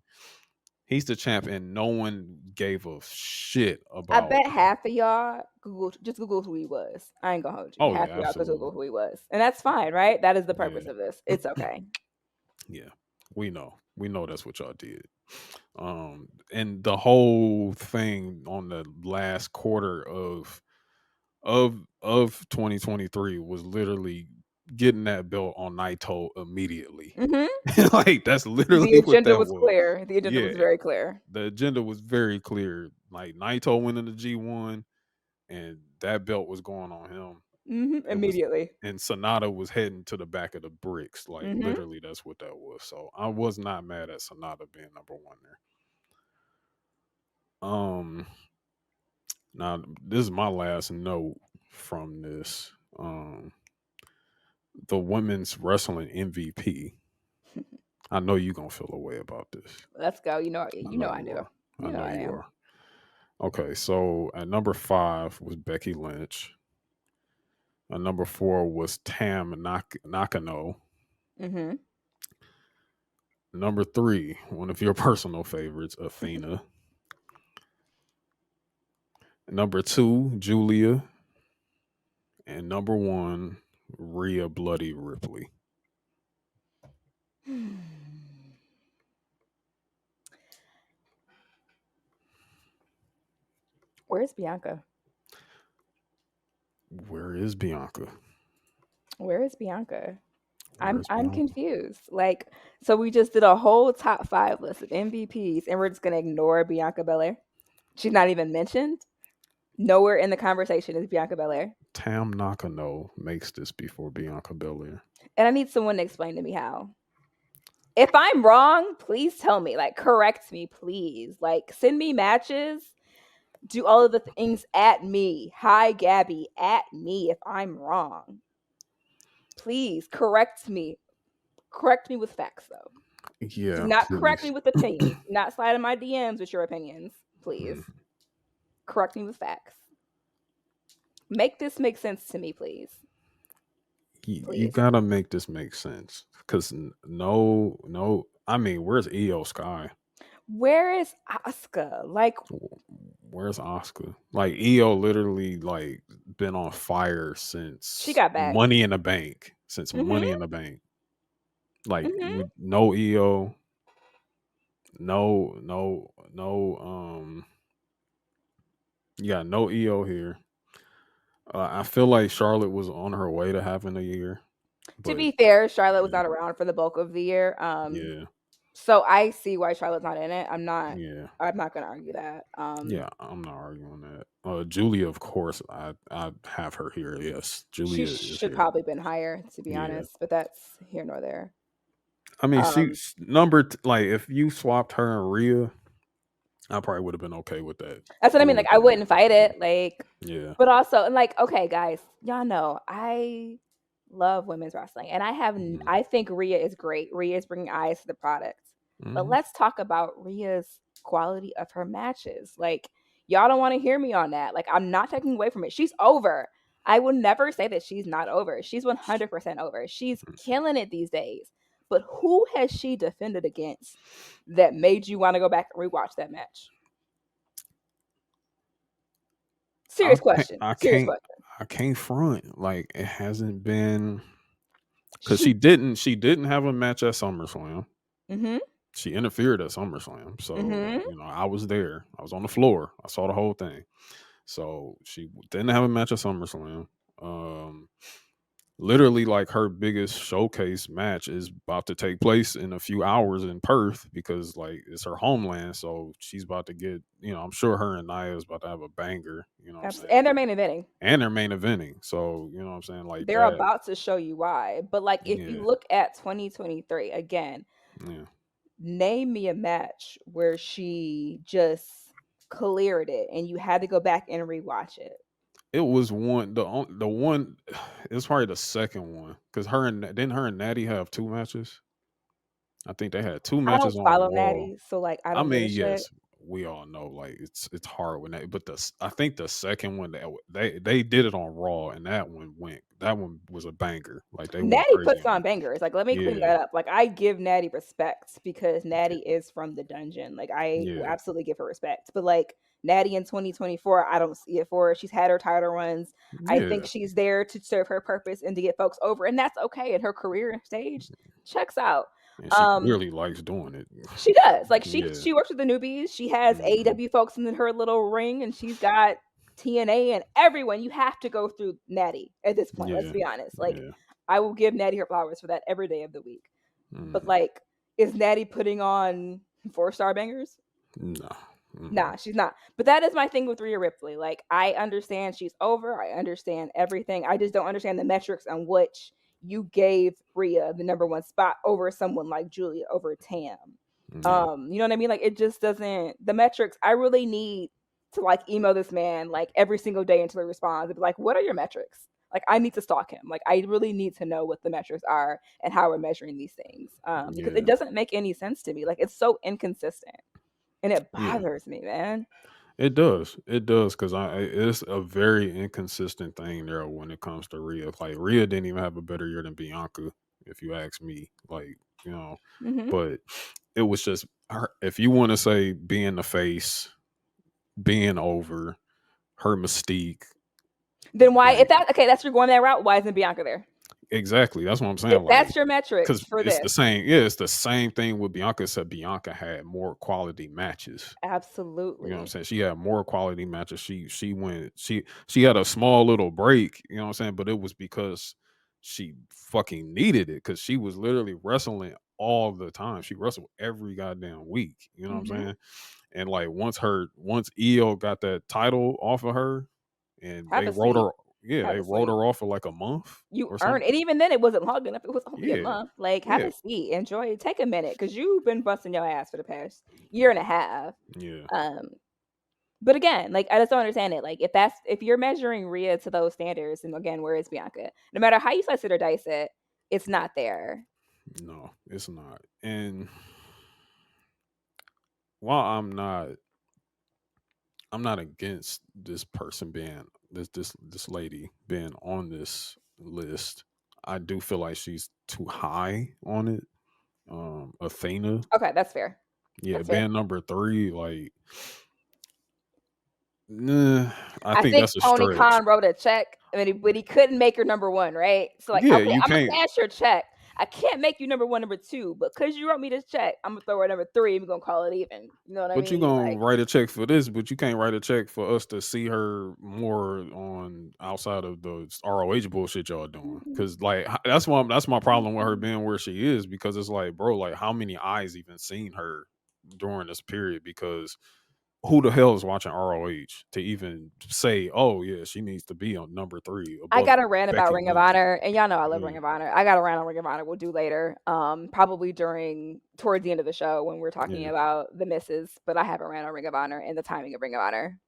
He's the champ, and no one gave a shit I about. bet half of y'all Google who he was. I ain't gonna hold you. Oh Half yeah, of y'all just Google absolutely. who he was. And that's fine, right? That is the purpose Yeah, of this. It's okay. yeah. We know that's what y'all did. And the whole thing on the last quarter of 2023 was literally getting that belt on Naito immediately. Hmm. Like that's The literally what agenda that was was. clear. The agenda Yeah, was very clear. the agenda was very clear. Like Naito went into G1, and that belt was going on him. It was, Immediately. and Sonata was heading to the back of the bricks. Like Hmm. literally, that's what that was. So I was not mad at Sonata being number 1 there. Um, Now this is my last note from this. The women's wrestling MVP. I know you're gonna feel a way about this. Let's go. I You know know I you do. are. I You know know I you am. are. Okay, so at number 5 was Becky Lynch. At number 4 was Nakano. Hmm. Number 3, one of your personal favorites, Athena. Number 2, Julia. And number 1, Rhea Bloody Ripley. Where's Bianca? Where is Bianca? Where is Bianca? Where's I'm Bianca? confused. Like, so we just did a whole top 5 list of MVPs, and we're just gonna ignore Bianca Belair. She's not even mentioned. Nowhere in the conversation is Bianca Belair. Tam Nakano makes this before Bianca Belair. And I need someone to explain to me how. If I'm wrong, please tell me. Like, correct me, please. Like, send me matches. Do all of the things at me. Hi, Gabby, at me if I'm wrong. Please correct me. Correct me with facts, though. Do Yeah, not correct me please. with opinions. Do not slide in my DMs with your opinions, please. Mm. Correct me with facts. Make this make sense to me, please. You Please. gotta make this make sense. Cause no, I mean, where's Io Sky? Where is Asuka? Like, Where's Oscar? Like Io literally like been on fire she since got back. Money in the Bank. Since Money Mm-hmm. in the Bank. Like Mm-hmm. with no EO, yeah, no EO here. I feel like Charlotte was on her way to having a year, To but be fair, Charlotte was yeah, not around for the bulk of the year. yeah, So I see why Charlotte's not in it. I'm not. yeah, I'm not gonna argue that. yeah. I'm not arguing that. Julia, of course, I have her here. Yes, She Julia is should here. probably been higher, to be Yeah, honest. But that's here nor there. I mean, Um, like if you swapped her and Rhea, I probably would have been okay with that. that's what I I mean. would Like, have I been wouldn't okay fight with that. it. Like, Yeah. but also, and like, okay, guys, y'all know I love women's wrestling, and Hmm. I think Rhea is great. Rhea is bringing eyes to the product. But Hmm. let's talk about Rhea's quality of her matches. Like, y'all don't want to hear me on that. Like, I'm not taking away from it. She's over. I will never say that she's not over. She's 100% over. She's killing it these days. But who has she defended against that made you want to go back and rewatch that match? I Serious can't, question. I Serious can't, question. I can't front. Like it hasn't been because She. she didn't have a match at SummerSlam. Mm-hmm. She interfered at SummerSlam, so Mm-hmm. I was there. I was on the floor. I saw the whole thing. So she didn't have a match at SummerSlam. Um, Literally, like her biggest showcase match is about to take place in a few hours in Perth because like it's her homeland. So she's about to get, I'm sure her and Nia is about to have a banger. You know what I'm saying? And they're main eventing. And they're main eventing. So, you know what I'm saying? Like They're that. about to show you why. But like, if you Yeah. look at 2023 again, Yeah. name me a match where she just cleared it and you had to go back and rewatch it. It was the one, it's probably the second one because didn't her and Natty have two matches? I think they had two I don't matches on follow Raw. Natty, so like I I don't give a mean, shit. yes, we all know like it's hard when that, but I think the second one they did it on Raw, and that one was a banger. Like they went Natty crazy puts on on it. bangers. Like, let me clean Yeah, that up. Like, I give Natty respect because Natty is from the dungeon. Like, I will yeah, absolutely give her respect. But like Natty in 2024, I don't see it for her. She's had her title runs. I think yeah, she's there to serve her purpose and to get folks over, and that's okay. And her career stage checks out. and she Um, clearly likes doing it. She does. Like, Yeah, she works with the newbies. She has hmm, AEW folks in her little ring, and she's got TNA and everyone. You have to go through Natty at this point. Let's yeah, be honest. Like, yeah, I will give Natty her flowers for that every day of the week. But hmm, like, is Natty putting on 4-star bangers? nah, hmm, Nah, she's not. But that is my thing with Rhea Ripley. Like, I understand she's over. I understand everything. I just don't understand the metrics on which you gave Rhea the number one spot over someone like Julia, over Tam. yeah, You know what I mean? Like, it just doesn't, the metrics, I really need to like email this man like every single day until he responds and be like, what are your metrics? Like, I need to stalk him. Like, I really need to know what the metrics are and how we're measuring these things. Because it yeah, doesn't make any sense to me. Like, it's so inconsistent. And it yeah. bothers me, man. It does, because it's a very inconsistent thing there when it comes to Rhea. Like Rhea didn't even have a better year than Bianca, if you ask me. Like you know, Mhm. but it was just her. If you want to say being the face, being over, her mystique, Then why, if like that, okay, that's, you're going that route, why isn't Bianca there? exactly. That's what I'm If saying. that's Like your metrics because for it's the this, same. Yeah, it's the same thing with Bianca. Except Bianca had more quality matches. You know what I'm absolutely. saying? She had more quality matches. She had a small little break, you know what I'm saying? But it was because she fucking needed it because she was literally wrestling all the time. She wrestled every goddamn week. You know what I'm Mhm. saying? And like once EO got that title off of her, and Have they a wrote seat. her, yeah, Have they a wrote seat. her off for like a month You or earn something. and even then it wasn't long enough. It was only a Yeah, month. Like, have yeah, a seat. Enjoy it. Take a minute because you've been busting your ass for the past year and a half. yeah. Um, but again, like I just don't understand it. Like if you're measuring Rhea to those standards, and again, where is Bianca? No matter how you slice it or dice it, it's not there. No, it's not. And while I'm not against this person being this lady being on this list. I do feel like she's too high on it. Athena, Okay, that's fair. yeah, That's fair. being number 3, like, nah, I I think think that's a Tony stretch. Khan wrote a check, but he couldn't make her number one, right? So like, Yeah, okay, you I'm gonna can't, cash your check. I can't make you number one, number two, but because you wrote me this check, I'm gonna throw her number three. And we're gonna call it even. You know what I but you mean? gonna Like, write a check for this, but you can't write a check for us to see her more on outside of the ROH bullshit y'all doing. Because like that's my problem with her being where she is, because it's like, bro, like how many eyes even seen her during this period? Because who the hell is watching ROH to even say, oh yeah, she needs to be on number 3 I above got a rant about Becky Ring of Lynch? Honor, and y'all know I love Yeah, Ring of Honor. I got a rant on Ring of Honor. We'll do later, probably towards the end of the show when we're talking yeah, about the misses. But I have a rant on Ring of Honor and the timing of Ring of Honor.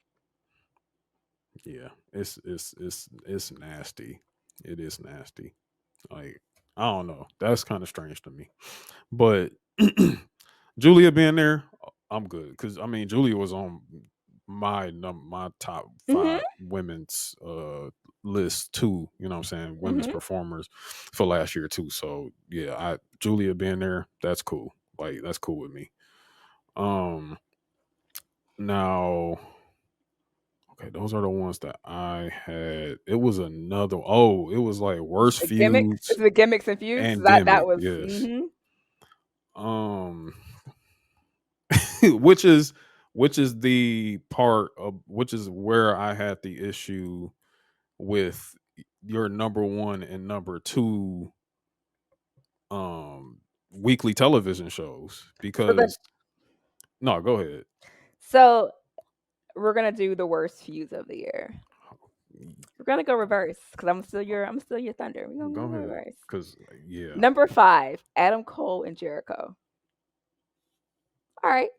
yeah. It's nasty. It is nasty. Like, I don't know. That's kind of strange to me. But Julia being there, I'm good, because I mean Julia was on my top Mhm. 5 women's list too. You know what I'm saying? Women's Mhm. performers for last year too. So yeah, I Julia being there, that's cool. Like, that's cool with me. Um, now, okay, those are the ones that I had. It was another. Oh, it was like worst The gimmicks. feuds It's the gimmicks and feuds. and That gimmick. was. Yes. Mhm. Um, which is the part of which is where I had the issue with your number 1 and number 2 um weekly television shows, So the because no, go ahead. so we're gonna do the worst feuds of the year. We're gonna go reverse because I'm still your thunder. We're gonna Go go ahead, reverse. because yeah, Number 5, Adam Cole and Jericho. All right,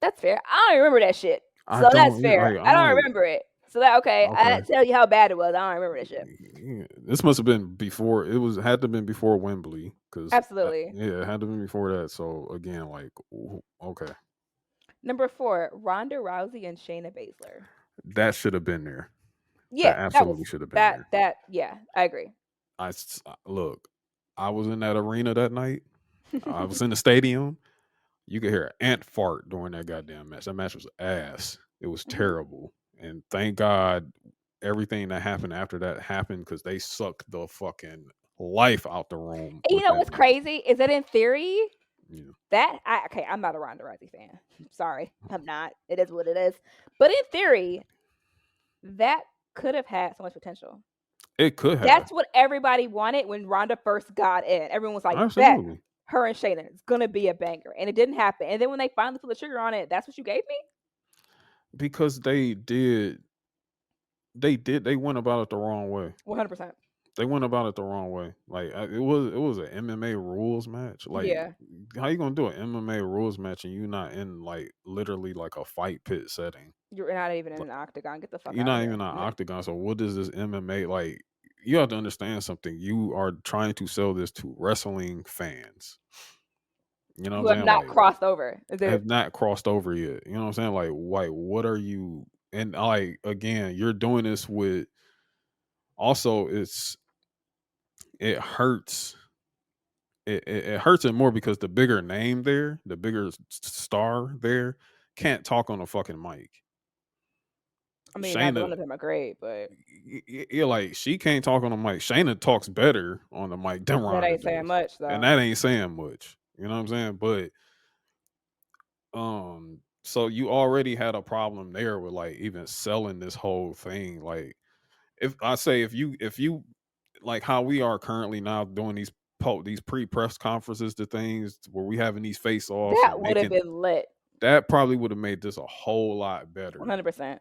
that's fair. I don't remember that shit, I so that's don't fair. like, I I'm don't like, remember it, so that okay. I okay, tell you how bad it was. I don't remember that shit. yeah, this must have been before, had to have been before Wembley, because Absolutely. yeah, it had to have been before that. So again, like, okay, Number 4, Ronda Rousey and Shayna Baszler. that should have been there. Yeah, That that was absolutely should have been that there. that yeah, I agree. Look, I was in that arena that night. I was in the stadium. You could hear an ant fart during that goddamn match. That match was ass. It was Mhm. terrible. And thank God everything that happened after that happened, because they sucked the fucking life out the room And you with know that what's match. crazy is that in theory, Yeah. I'm not a Ronda Rousey fan. Sorry, I'm not. It is what it is. But in theory, that could have had so much potential. It could have. That's what everybody wanted when Ronda first got in. Everyone was like, "Bet Absolutely. her and Shayna is gonna be a banger," and it didn't happen. And then when they finally pulled the trigger on it, that's what you gave me. Because they went about it the wrong way. 100%. They went about it the wrong way. Like, it was an MMA rules match. Like, Yeah, how you gonna do an MMA rules match and you not in like literally like a fight pit setting? you're not even in Like, an octagon. Get the fuck you're out of not here. even on Nope. octagon. So what does this MMA like? You have to understand something. You are trying to sell this to wrestling fans. You know Who what have I'm saying? not Like, crossed over. They're have not crossed over yet. You know what I'm saying? Like, what are you? And like, again, you're doing this with. Also, it hurts. It hurts it more because the bigger name there, the bigger star there, can't talk on a fucking mic. I mean, neither one Shayna, of them are great, but yeah, like, she can't talk on the mic. Shayna talks better on the mic than that Ronda ain't saying does, much and though. that ain't saying much. You know what I'm saying? But so you already had a problem there with like even selling this whole thing. Like, if I say if you like how we are currently now doing these pre-press conferences to things where we having these face offs That and would have making been lit. that probably would have made this a whole lot better 100%.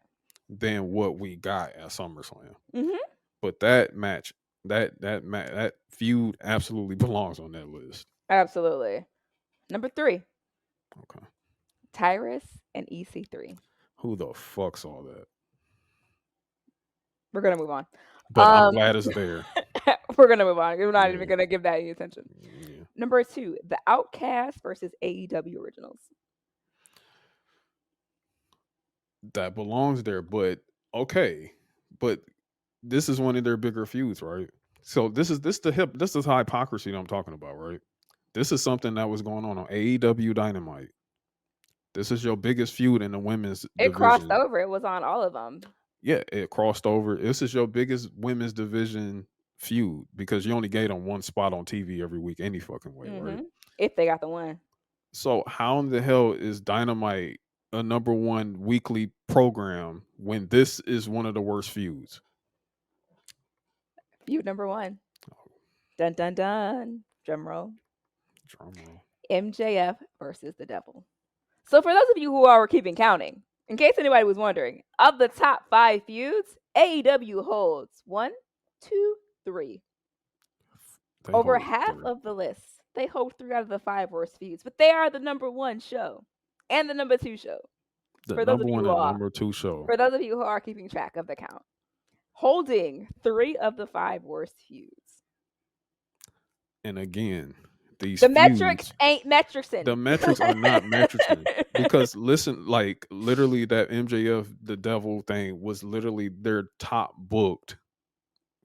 than what we got at SummerSlam. Mhm. But that match, that feud absolutely belongs on that list. Absolutely. Number 3, Okay. Tyrus and EC3. Who the fuck saw that? We're gonna move on. But I'm Um, glad it's there. we're gonna move on. We're not even Yeah. gonna give that any attention. Yeah. Number 2, The Outcast versus AEW Originals. That belongs there, but okay. But this is one of their bigger feuds, right? So this is hypocrisy that I'm talking about, right? This is something that was going on AEW Dynamite. This is your biggest feud in the women's It crossed division. over. It was on all of them. Yeah, it crossed over. This is your biggest women's division feud because you only gave them one spot on TV every week, any fucking way, right? If they got the one. So how in the hell is Dynamite a number one weekly program when this is one of the worst feuds? Feud number 1. Dun dun dun. Drum roll. Drum roll. MJF versus the Devil. So for those of you who are keeping counting, in case anybody was wondering, of the top 5 feuds, AEW holds 1, 2, 3. They Over hold half 3. of the list, they hold 3 out of the 5 worst feuds, but they are the number 1 show and the number 2 show. The For those number of you one who and are, number 2 show. for those of you who are keeping track of the count, holding 3 of the 5 worst feuds. And again, these The feuds, metrics ain't metricing. the metrics are not metricing because listen, like literally that MJF the Devil thing was literally their top booked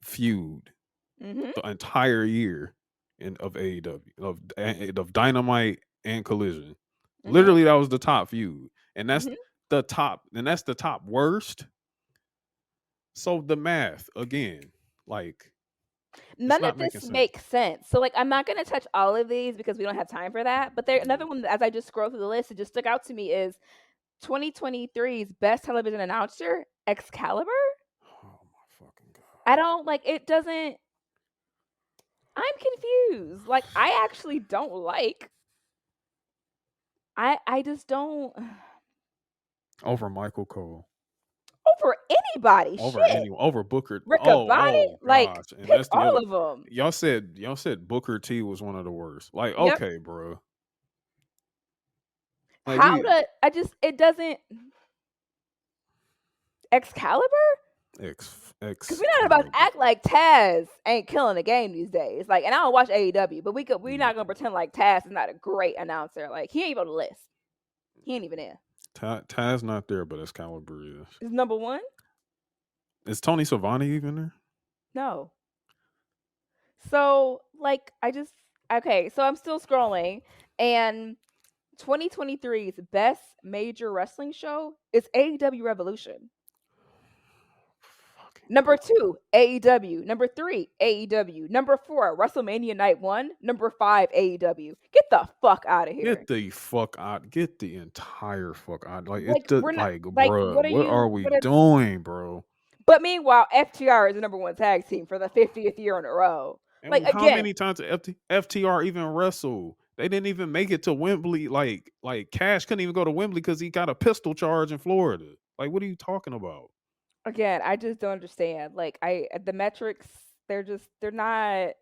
feud Mhm. the entire year of AEW of Dynamite and Collision. Mhm. Literally, that was the top feud, and that's Mhm. the top worst. So the math again, like it's None of not making this sense. makes sense. So, like, I'm not gonna touch all of these because we don't have time for that. But there, another one that, as I just scroll through the list, it just stuck out to me is 2023's best television announcer, Excalibur. Oh my fucking god! I don't like it. Doesn't. I'm confused. Like, I actually don't like. I just don't. Over Michael Cole, Over anybody. Shit. over Booker. Riccaboni. Oh Like, gosh, and pick that's the all other. of them. Y'all said Booker T was one of the worst. Like Yep. okay, bro. Like How we to? I just. It doesn't. Excalibur. Because we're not about to act like Taz ain't killing the game these days. Like, and I don't watch AEW, but we're not gonna pretend like Taz is not a great announcer. Like, he ain't even on the list. He ain't even there. Taz not there, but Excalibur is. Is number 1? Is Tony Schiavone even there? No. So, like, okay. So I'm still scrolling, and 2023's best major wrestling show is AEW Revolution. Number 2, AEW. Number 3, AEW. Number 4, WrestleMania Night 1. Number 5, AEW. Get the fuck out of here. Get the fuck out. Get the entire fuck out. Like Like, it's just we're not like, like, bruh, what are what you are we what are doing, bro? but meanwhile, FTR is the number 1 tag team for the 50th year in a row. Like, And how again, many times did FTR even wrestle? They didn't even make it to Wembley. Like Cash couldn't even go to Wembley because he got a pistol charge in Florida. Like, what are you talking about? I just don't understand. Like, the metrics, they're not.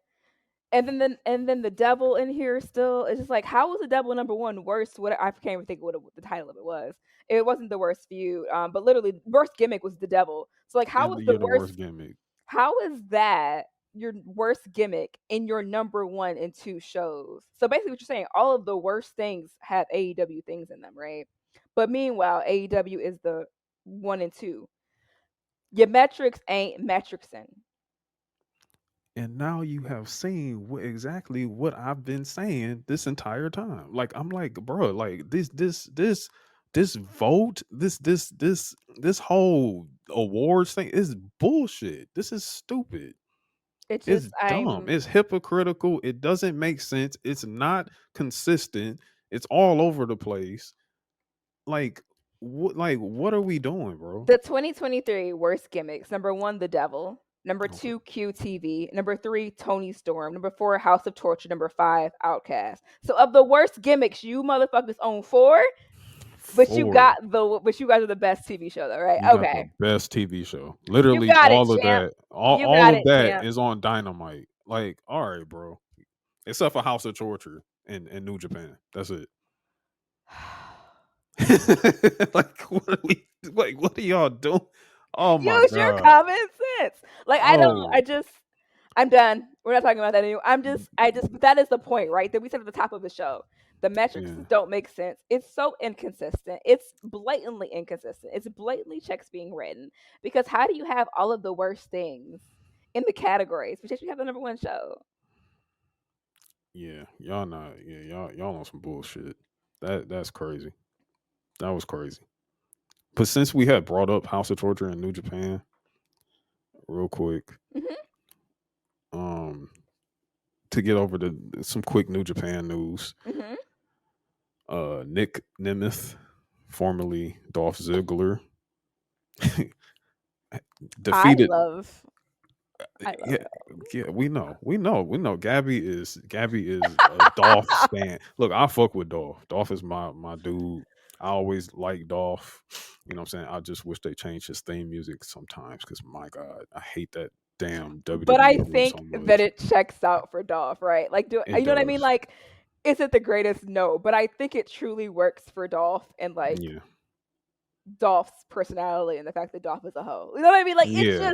And then the devil in here still is just like, how was the devil number 1 worst? What I can't even think what the title of it was. It wasn't the worst feud, but literally worst gimmick was the devil. So like, how And was the you're the worst worst? gimmick. How is that your worst gimmick in your number 1 and 2 shows? So basically, what you're saying, all of the worst things have AEW things in them, right? But meanwhile, AEW is the 1 and 2. Your metrics ain't metricing. And now you have seen exactly what I've been saying this entire time. Like I'm like, bro, like this vote, this whole awards thing is bullshit. This is stupid. It's It's just dumb. I'm It's hypocritical. It doesn't make sense. It's not consistent. It's all over the place. Like what are we doing, bro? the 2023 worst gimmicks. Number 1, the devil. Number Okay. 2, QTV. Number 3, Tony Storm. Number 4, House of Torture. Number 5, Outcast. So of the worst gimmicks, you motherfuckers own 4, but you Four. guys are the best TV show though, right? You got the Okay. best TV show. You Literally got it, all of champ. that. You All got of it, that champ. is on Dynamite. Like, all right, bro. Except for House of Torture and New Japan. That's it. Like, what are y'all doing? Oh my Use your god. common sense. Like Oh. I'm done. We're not talking about that anymore. But that is the point, right? That we said at the top of the show. The metrics Yeah. don't make sense. It's so inconsistent. It's blatantly inconsistent. It's blatantly checks being written. Because how do you have all of the worst things in the categories, but you have the number 1 show? Yeah. Y'all not. Yeah. Y'all on some bullshit. That's crazy. That was crazy. But since we had brought up House of Torture and New Japan, real quick, Hmm. um, to get over to some quick New Japan news. Hmm. Nick Nemeth, formerly Dolph Ziggler, I defeated. love I love Yeah, it. yeah, we know. Gabby is a Dolph stan. Look, I fuck with Dolph. Dolph is my dude. I always like Dolph. You know what I'm saying? I just wish they changed his theme music sometimes because my God, I hate that damn But I WWE theme think so that much. it checks out for Dolph, right? Like, It you know what I mean? does. Like, is it the greatest? No, but I think it truly works for Dolph and like Yeah. Dolph's personality and the fact that Dolph is a hoe. You know what I mean? Like, Yeah.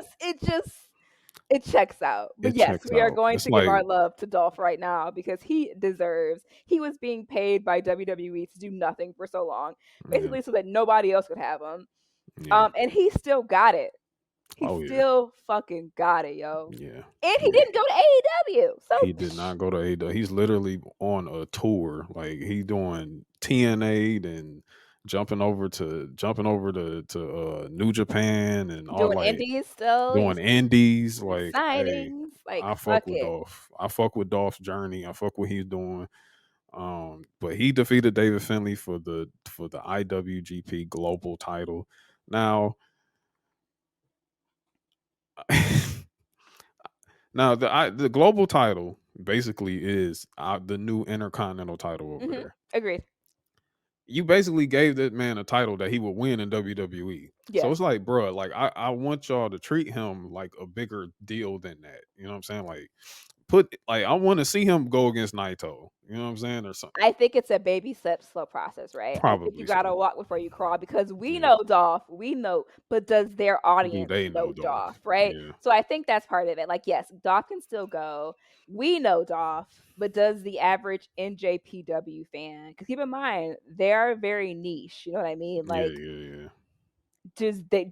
it checks out. But It yes, checks we are out. going It's to give like, our love to Dolph right now because he was being paid by WWE to do nothing for so long, yeah, basically so that nobody else could have him. yeah. And he still got it. He Oh yeah. still fucking got it, yo. Yeah. And he Yeah. didn't go to AEW. So He did not go to AEW. He's literally on a tour. Like he doing TNA and jumping over to New Japan and all doing like indies still. doing He's indies. doing Like, hey, signings. Like, I fuck fuck with it. Dolph. I fuck with Dolph's journey. I fuck what he's doing. But he defeated David Finley for the IWGP Global title. Now, now the global title basically is the new intercontinental title over Hmm. there. Agreed. You basically gave that man a title that he would win in WWE. So Yeah. it's like, bro, like I want y'all to treat him like a bigger deal than that. You know what I'm saying? Like I want to see him go against Naito. You know what I'm saying? Or something. I think it's a baby step slow process, right? I think you Probably gotta so. walk before you crawl because we Yeah. know Dolph, we know, but does their Do audience they know know Dolph? Dolph, right? Yeah. So I think that's part of it. Like, yes, Dolph can still go. We know Dolph, but does the average NJPW fan? Because keep in mind, they are very niche. You know what I mean? Yeah, Like, yeah, yeah.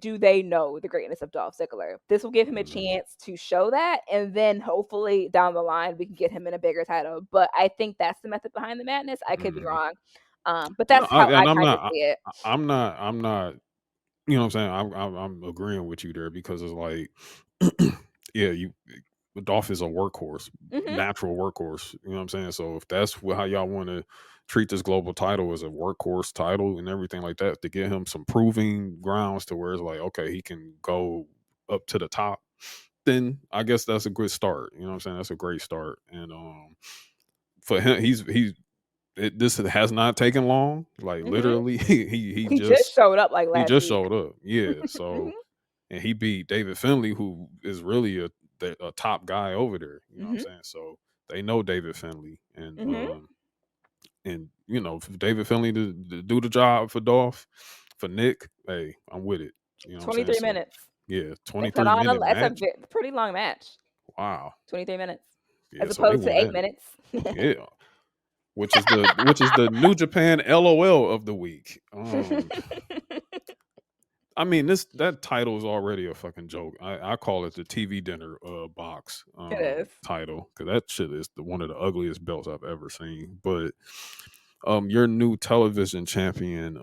do they know the greatness of Dolph Ziggler? This will give him a No. chance to show that, and then hopefully down the line we can get him in a bigger title. But I think that's the method behind the madness. I could be Mhm. wroong, but No, that's how I and I'm kind of not. see it. I'm not. You know what I'm saying? I'm agreeing with you there because it's like, yeah, Dolph is a workhorse, Hmm. natural workhorse. You know what I'm saying? So if that's how y'all want to treat this global title as a workhorse title and everything like that, to give him some proving grounds to where it's like, okay, he can go up to the top, then I guess that's a good start. You know what I'm saying? That's a great start. And for him, this has not taken long. Like Hmm. literally, he He just just showed up like he last just week. showed up. Yeah. Hmm. So and he beat David Finley, who is really a top guy over there. You know what I'm Hmm. saying? So they know David Finley, Hmm. and for David Finley to do the job for Dolph, for Nick, hey, I'm with it. You know what I'm saying? 23 So minutes. yeah, They put 23 on minute that's a match. pretty long match. Wow. 23 minutes Yeah. as So they opposed to won 8 that. minutes. Yeah. Which is the New Japan LOL of the week. I mean, that title is already a fucking joke. I call it the TV dinner box It is. title because that shit is one of the ugliest belts I've ever seen. But your new television champion,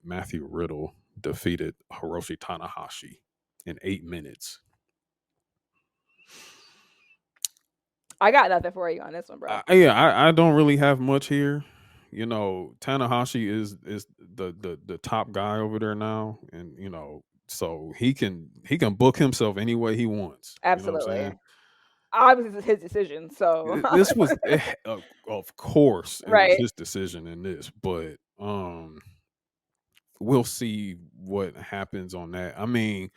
Matthew Riddle, defeated Hiroshi Tanahashi in 8 minutes. I got nothing for you on this one, bro. I don't really have much here. Tanahashi is the top guy over there now, and So he can book himself any way he wants. You know what I'm saying? Absolutely. Obviously, it's his decision. So, This was of course it was right. his decision in this, but we'll see what happens on that. I mean,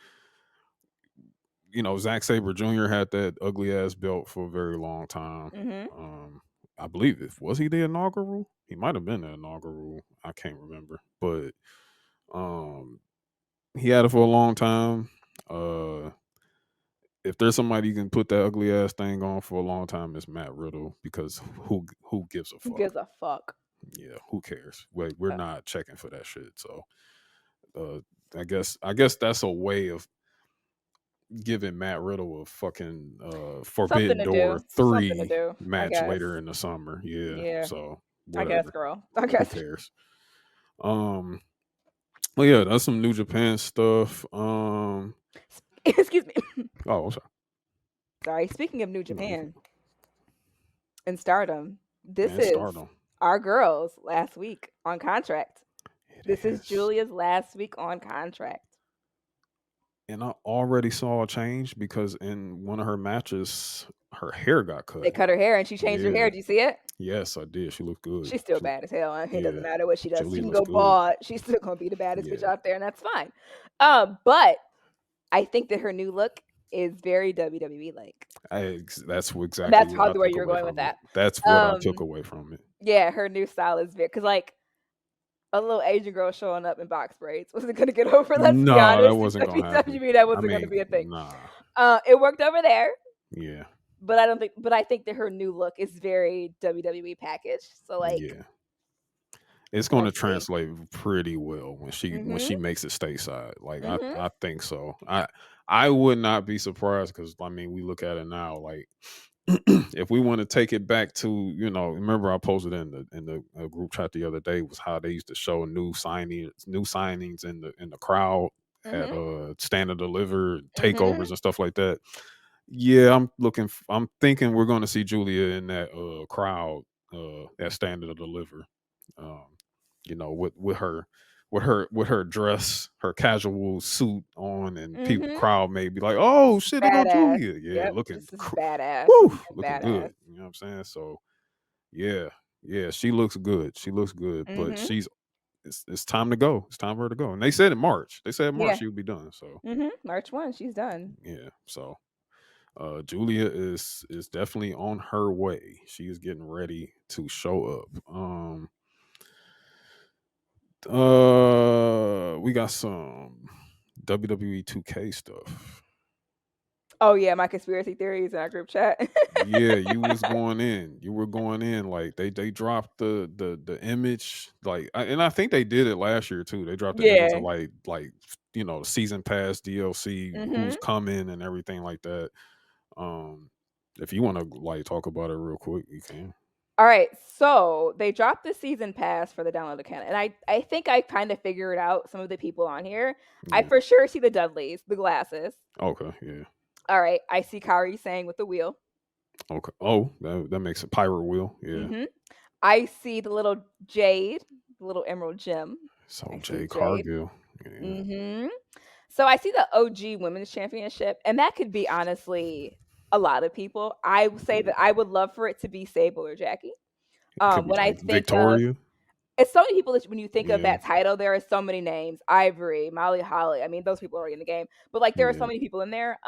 Zack Sabre Jr. had that ugly ass belt for a very long time. Mhm. I believe was he the inaugural? He might have been the inaugural. I can't remember, but um, he had it for a long time. If there's somebody you can put that ugly ass thing on for a long time, it's Matt Riddle because who gives a Who fuck? gives a fuck? Yeah, who cares? We're Uh, not checking for that shit. So uh, I guess that's a way of giving Matt Riddle a fucking Something Forbidden to Door do. Something to 3 do. I match guess. later in the summer. Yeah, Yeah. so I guess, whatever. girl. I Who guess. cares? Well, yeah, that's some New Japan stuff. Excuse me. Oh, I'm sorry. Sorry. Speaking of New No, you Japan and Stardom, this and is Stardom. our girls last week on contract. It This is is. Julia's last week on contract. And I already saw a change because in one of her matches, her hair got They cut. cut her hair and she changed her Yeah. hair. Do you see it? Yes, I did. She looked good. She's still bad as hell. It doesn't Yeah. matter what she does. She Julie can looks go good. bald. She's still gonna be the baddest bitch Yeah. out there, and that's fine. But I think that her new look is very WWE like. That's exactly That's what I probably where took you're away going with from it. that. That's what I took away from it. Yeah, her new style is very because like a little Asian girl showing up in box braids wasn't gonna get over. Let's be No, that honest, in wasn't gonna happen. WWE that I wasn't gonna mean, be a thing. nah. It worked over there, Yeah. but I don't think. But I think that her new look is very WWE packaged. So like, Yeah. It's going to let's see. translate pretty well when she Mhm. makes it stateside. Like Mhm. I think so. I would not be surprised because I mean we look at it now like if we want to take it back to remember I posted in the group chat the other day was how they used to show new signings in the crowd at Mhm. Stand and Deliver Mhm. takeovers and stuff like that. Yeah, I'm thinking we're going to see Julia in that crowd at Stand and Deliver. Um, with her dress, her casual suit on, and people Mhm. crowd may be like, "Oh shit, they go Badass. Julia!" Yeah, Yep. looking, This is badass. woo, Looking looking badass. good. You know what I'm saying? So yeah, yeah, she looks good. She looks good, but Mhm. it's time to go. It's time for her to go. And they said in March. They said in March Yeah. she would be done. So Mhm. March 1, she's done. yeah, so Julia is definitely on her way. She is getting ready to show up. We got some WWE 2K stuff. Oh yeah, my conspiracy theories in our group chat. Yeah, you was going in. You were going in like they dropped the image and I think they did it last year too. They dropped the image of Yeah. the season pass DLC, who's Mhm. coming and everything like that. Um, if you want to talk about it real quick, you can. All right, so they dropped the season pass for the download account, and I think I kind of figured out some of the people on here. I Yeah. for sure see the Dudleys, the glasses. Okay. Yeah. All right, I see Kyrie saying with the wheel. Okay. Oh, that makes a pirate wheel. Yeah. Mhm. I see the little Jade, the little emerald gem. So I see Jay Jade. Cargill. Yeah. Mhm. So I see the OG Women's Championship, and that could be honestly a lot of people. I would say Yeah. that I would love for it to be Sable or Jackie. It could be When I think of Victoria. it's so many people that when you think of Yeah. that title, there are so many names. Ivory, Molly Holly. I mean, those people are already in the game, but like there are so Yeah. many people in there.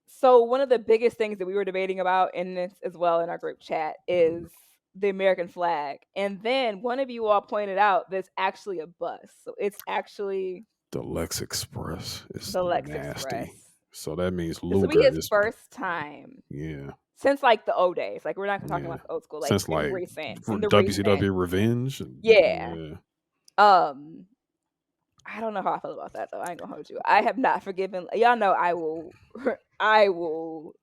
So one of the biggest things that we were debating about in this as well in our group chat is the American flag. And then one of you all pointed out there's actually a bus. So it's actually The Lex Express is the Lex nasty. Express. So that means This will be Luger his is first time yeah. since like the old days. Like we're not talking Yeah. about the old school, like Since in like recent, for in the recent. WCW Revenge. Yeah. Yeah. Um, I don't know how I feel about that though. I ain't gonna hold you. I have not forgiven. Y'all know I will. I will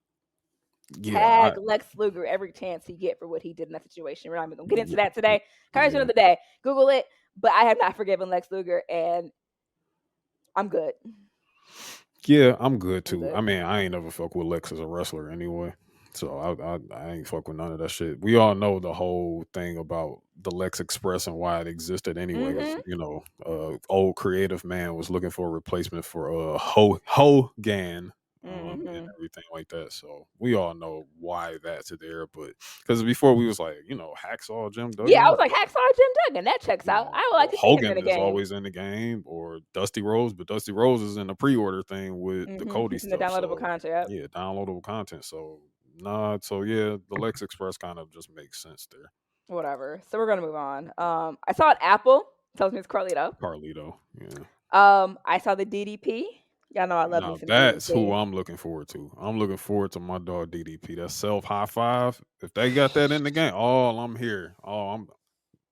Yeah. tag Lex Luger every chance he get for what he did in that situation. We're not even gonna get into Yeah. that today. Conversation of Yeah. the day. Google it. But I have not forgiven Lex Luger, and I'm good. Yeah, I'm good I'm too. good. I mean, I ain't never fuck with Lex as a wrestler anyway. So I ain't fuck with none of that shit. We all know the whole thing about the Lex Express and why it existed anyway. Because Mhm. old creative man was looking for a replacement for Hogan and Mhm. everything like that. So we all know why that's there. But because before we was like, Hacksaw Jim Yeah, I was Duggan. like, Hacksaw Jim Duggan, that checks out. I would like Well, to see him in Hogan a is game. always in the game, or Dusty Rose, but Dusty Rose is in the pre-order thing with the Mhm. Cody He's in the stuff. downloadable So content, yep. yeah, downloadable content. So nah, so yeah, the Lex Express kind of just makes sense there. Whatever. So we're gonna move on. I saw an Apple. Tells me it's Carlito. Carlito, yeah. I saw the DDP. Y'all know I love me Now some that's who DDP. I'm looking forward to. I'm looking forward to my dog DDP. That self high five. If they got that in the game, oh, I'm here. Oh,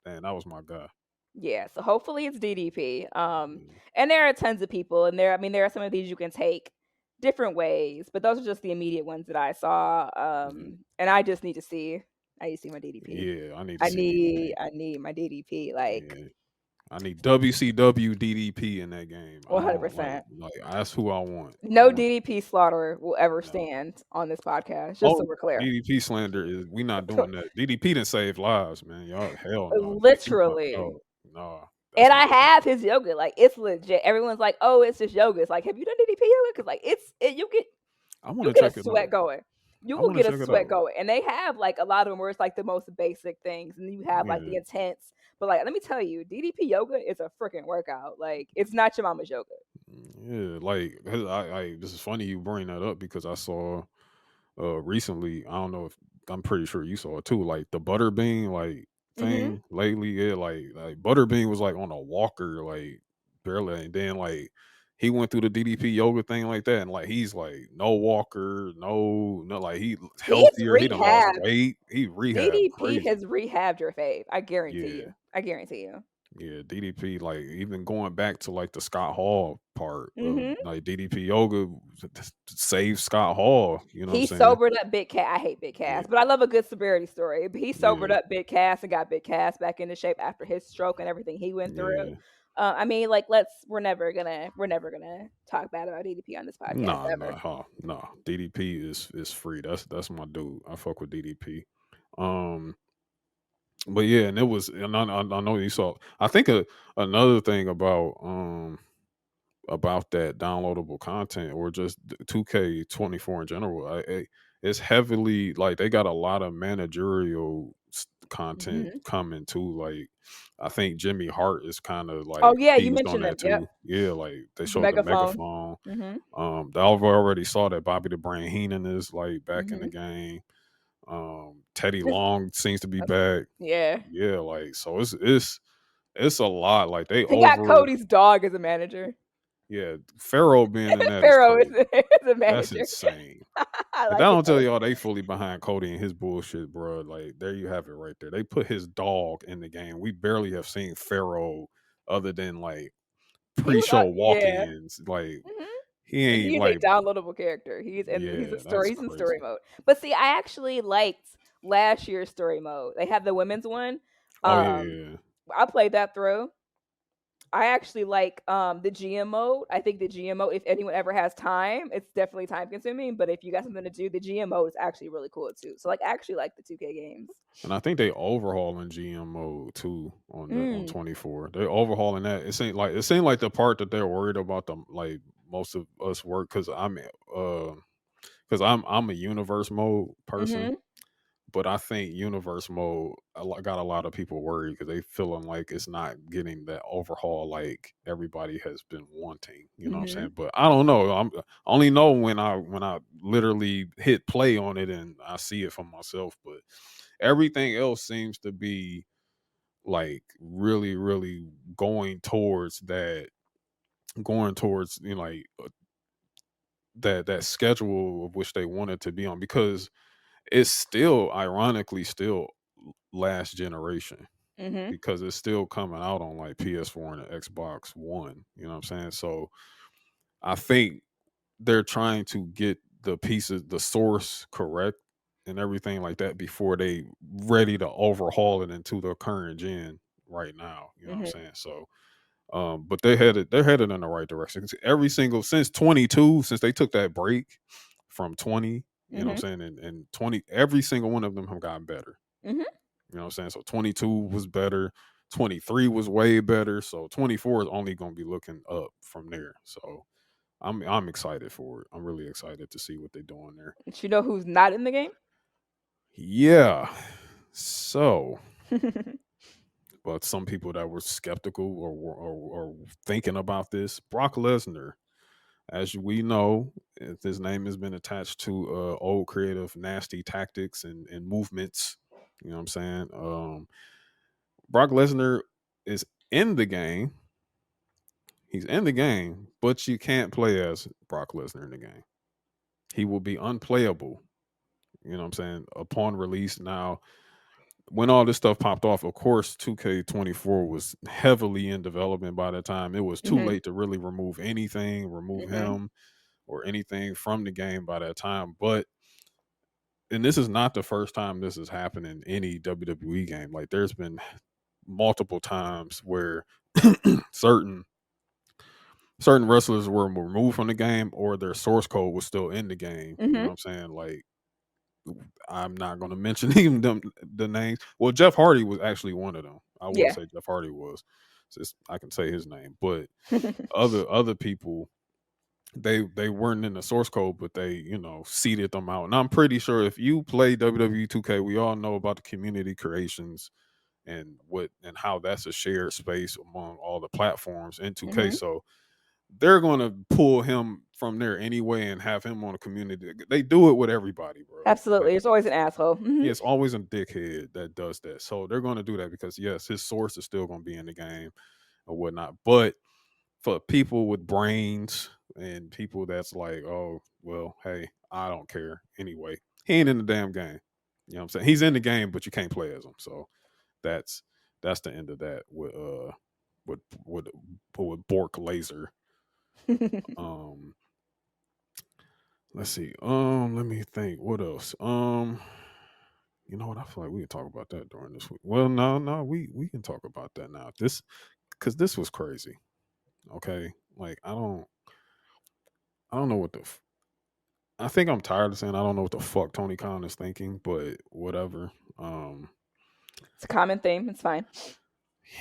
man, that was my guy. Yeah, so hopefully it's DDP. Yeah. And there are tons of people, and there are some of these you can take different ways, but those are just the immediate ones that I saw. Yeah. And I just need to see. I need to see my DDP. Yeah, I need to I see need DDP. I need my DDP like Yeah. I need WCW DDP in that game. I don't like 100%. that's who I want. I No want DDP slaughter will ever no. stand on this podcast, just so Oh, we're clear. DDP slander is we not doing that. DDP didn't save lives, man. Y'all hell no. DDP my Literally. dog. No, And that's my I have his yoga. Like it's legit. Everyone's like, "Oh, it's just yoga." It's like, have you done DDP yoga? Because like I you wanna get a check it sweat out. going. You I will wanna get a check it sweat out. going. And they have like a lot of them where it's like the most basic things, and then you have like the Yeah. intense. But like, let me tell you, DDP yoga is a freaking workout. Like it's not your mama's yoga. Yeah, like 'cause I this is funny you bring that up because I saw recently, I don't know if I'm pretty sure you saw it too, like the butterbean like Hmm. thing lately. Yeah, like butterbean was like on a walker, like barely, and then like he went through the DDP yoga thing like that, and like he's like no walker, no, like he He's healthier, he done lost rehabbed. weight, he rehab DDP crazy. has rehabbed your fave. I guarantee Yeah. you. I guarantee you. Yeah, DDP, like even going back to like the Scott Hall part of Hmm. like DDP yoga saved Scott Hall, you know what I'm He saying? sobered up Big Cass. I hate Big Yeah, Cass, but I love a good sobriety story. But he sobered yeah, up Big Cass and got Big Cass back into shape after his stroke and everything he went through. yeah. I mean, like, we're never gonna talk bad about DDP on this podcast ever. Nah. DDP is free. That's my dude. I fuck with DDP. Um, but yeah, and it was, and I know you saw. I think another thing about that downloadable content or just 2K24 in general, it's heavily like they got a lot of managerial content Hmm. coming too. Like I think Jimmy Hart is kind of Oh like yeah, you teased on mentioned them. that Yep, too. Yeah, like they the showed the megaphone. megaphone. Hmm. I already saw that Bobby the Brain Heenan is like back in the Hmm. game. Teddy Just Long seems to be back. yeah, Yeah, like so it's a lot. Like they he got over. Cody's dog as a manager. Yeah, Pharaoh being in that is Pharaoh is, crazy. is a That's manager. insane. I If that like it don't tell though. y'all they fully behind Cody and his bullshit, bro, like there you have it right there. They put his dog in the game. We barely have seen Pharaoh other than like He was, pre-show yeah. walk-ins. Like Mhm. he And he ain't is a like downloadable character. yeah, that's He's in story crazy. mode. But see, I actually liked last year's story mode. They had the women's one. Oh yeah, Um, yeah. I played that through. I actually like the GM mode. I think the GM mode, if anyone ever has time, it's definitely time consuming. But if you got something to do, the GM mode is actually really cool too. So like I actually like the 2K games. And I think they overhauling GM mode too on Mm. 24. They're overhauling that. It seemed like the part that they're worried about the like most of us work because I'm a universe mode person, Mhm. but I think universe mode got a lot of people worried because they feeling like it's not getting that overhaul like everybody has been wanting. You know what I'm saying? Mhm. But I don't know. I only know when I literally hit play on it and I see it for myself. But everything else seems to be like really, really going towards like that schedule of which they wanted to be on because it's still ironically still last generation Mhm. because it's still coming out on like PS4 and the Xbox One. You know what I'm saying? So I think they're trying to get the pieces, the source correct and everything like that before they ready to overhaul it into the current gen right now. You know what I'm Mhm. saying? So but they're headed in the right direction. Every single since 22, since they took that break from 20 You know what Mhm. I'm saying? And 20, every single one of them have gotten better. Mhm. You know what I'm saying? So 22 was better, 23 was way better. So 24 is only going to be looking up from there. So I'm excited for it. I'm really excited to see what they're doing there. But you know who's not in the game? Yeah. So, but some people that were skeptical or thinking about this, Brock Lesnar, as we know, his name has been attached to old creative nasty tactics and movements. You know what I'm saying? Brock Lesnar is in the game. He's in the game, but you can't play as Brock Lesnar in the game. He will be unplayable. You know what I'm saying? Upon release. Now, when all this stuff popped off, of course, 2K24 was heavily in development by that time. It was too Mhm. late to really remove anything, remove Mhm. him or anything from the game by that time. But and this is not the first time this has happened in any WWE game. Like there's been multiple times where certain certain wrestlers were removed from the game or their source code was still in the game. You know Mhm. what I'm saying? Like I'm not going to mention even them the names. Well, Jeff Hardy was actually one of them. I will Yeah. say Jeff Hardy was. I can say his name, but other people they weren't in the source code, but they seeded them out. And I'm pretty sure if you play WWE 2K, we all know about the community creations and what and how that's a shared space among all the platforms in 2K. Mhm. So they're going to pull him from there anyway and have him on a community. They do it with everybody, bro. Absolutely. There's always an asshole. Mhm. Yeah, it's always a dickhead that does that. So they're going to do that because yes, his source is still going to be in the game or whatnot. But for people with brains and people that's like, oh well, hey, I don't care anyway. He ain't in the damn game. You know what I'm saying? He's in the game, but you can't play as him. So that's that's the end of that with with with Bork Laser. Um, let's see. Let me think. What else? You know what? I feel like we can talk about that during this week. Well, no, we can talk about that now. This because this was crazy. Okay, like I don't know what the. I think I'm tired of saying I don't know what the fuck Tony Khan is thinking, but whatever. Um, It's a common theme. It's fine.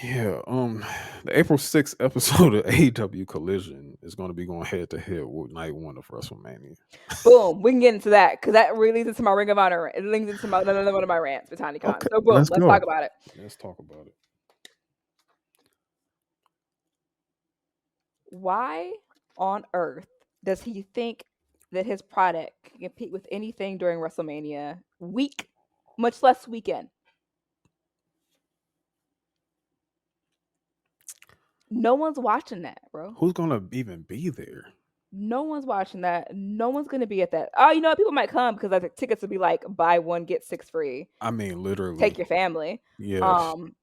yeah. The April 6th episode of AEW Collision is going to be going head to head with Night One of WrestleMania. Boom. We can get into that because that really leads into my Ring of Honor. It links into another one of my rants with Tony Khan. Okay, So boom. let's Let's talk go. about it. Let's talk about it. Why on earth does he think that his product can compete with anything during WrestleMania week, much less weekend? No one's watching that, bro. Who's gonna even be there? No one's watching that. No one's gonna be at that. Oh, you know what? People might come because like the tickets will be like buy one get six free. I mean, Take literally, your family. yes. Um,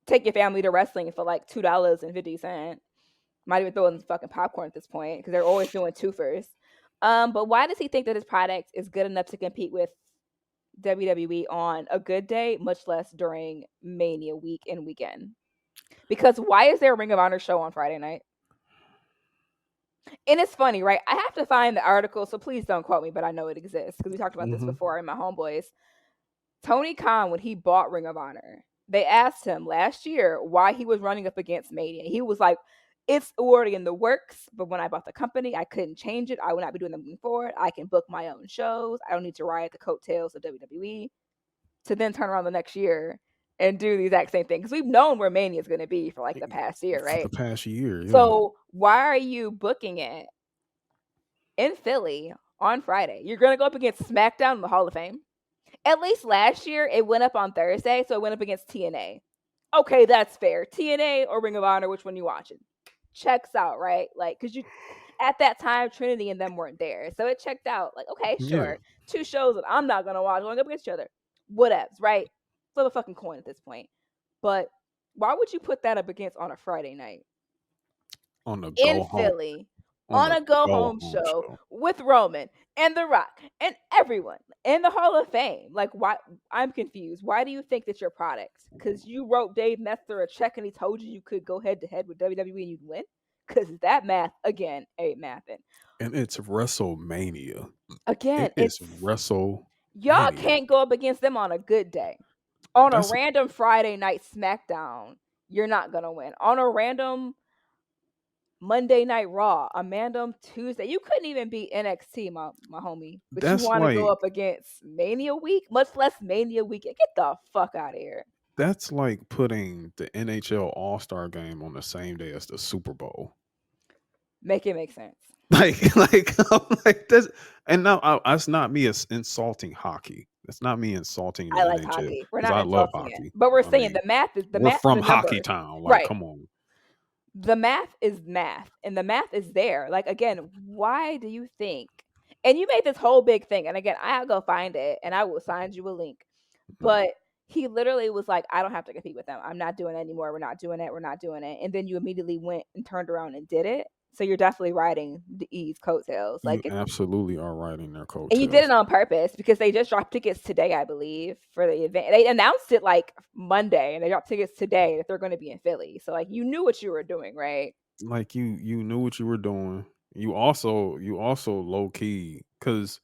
take your family to wrestling for like $2.50. Might even throw in some fucking popcorn at this point because they're always doing twofers. But why does he think that his product is good enough to compete with WWE on a good day, much less during Mania week and weekend? Because why is there a Ring of Honor show on Friday night? And it's funny, right? I have to find the article, so please don't quote me, but I know it exists because we talked about this Hmm. before in my homeboys. Tony Khan, when he bought Ring of Honor, they asked him last year why he was running up against Mania. He was like, it's already in the works, but when I bought the company, I couldn't change it. I will not be doing them moving forward. I can book my own shows. I don't need to ride the coattails of WWE to then turn around the next year and do the exact same thing. Because we've known where Mania is going to be for like the past year, For right? the past year, yeah. So why are you booking it in Philly on Friday? You're going to go up against SmackDown in the Hall of Fame. At least last year, it went up on Thursday, so it went up against TNA. Okay, that's fair. TNA or Ring of Honor, which one you watching? Checks out, right? Like, because you at that time, Trinity and them weren't there, so it checked out. Like, okay, Yeah. sure, two shows that I'm not gonna watch going up against each other. Whatevs, right? Flip a fucking coin at this point. But why would you put that up against on a Friday night On the in go home Philly on on the a go go home home show show. with Roman and The Rock and everyone in the Hall of Fame? Like, why? I'm confused. Why do you think that's your product? Because you wrote Dave Meltzer a check and he told you you could go head to head with WWE and you'd win? because that math again ain't mathing. And it's WrestleMania. Again, It is it's y'all WrestleMania. can't go up against them on a good day. On a That's random Friday night SmackDown, you're not gonna win. On a random Monday Night Raw, a random Tuesday, you couldn't even beat NXT, my homie. But you that's want to go like up against Mania Week, much less Mania Weekend. Get the fuck out of here. that's like putting the NHL All-Star game on the same day as the Super Bowl. Make it make sense. I'm like this, and now that's not me as insulting hockey. That's not me insulting the I like NHL hockey. We're because not I love insulting it, hockey. but we're I saying mean, the math is we're from the Hockey numbers, Town. Like, right? come on. The math is math, and the math is there. Like again, why do you think? And you made this whole big thing, and again, I'll go find it, and I will send you a link. Mhm. But he literally was like, "I don't have to compete with them. I'm not doing it anymore. We're not doing it. We're not doing it." And then you immediately went and turned around and did it. So you're definitely riding the E's coattails. You Like it's absolutely are riding their and you did coattails. it on purpose because they just dropped tickets today, I believe, for the event. They announced it like Monday, and they dropped tickets today that they're going to be in Philly. So like you knew what you were doing, right? Like you knew what you were doing. You also low key because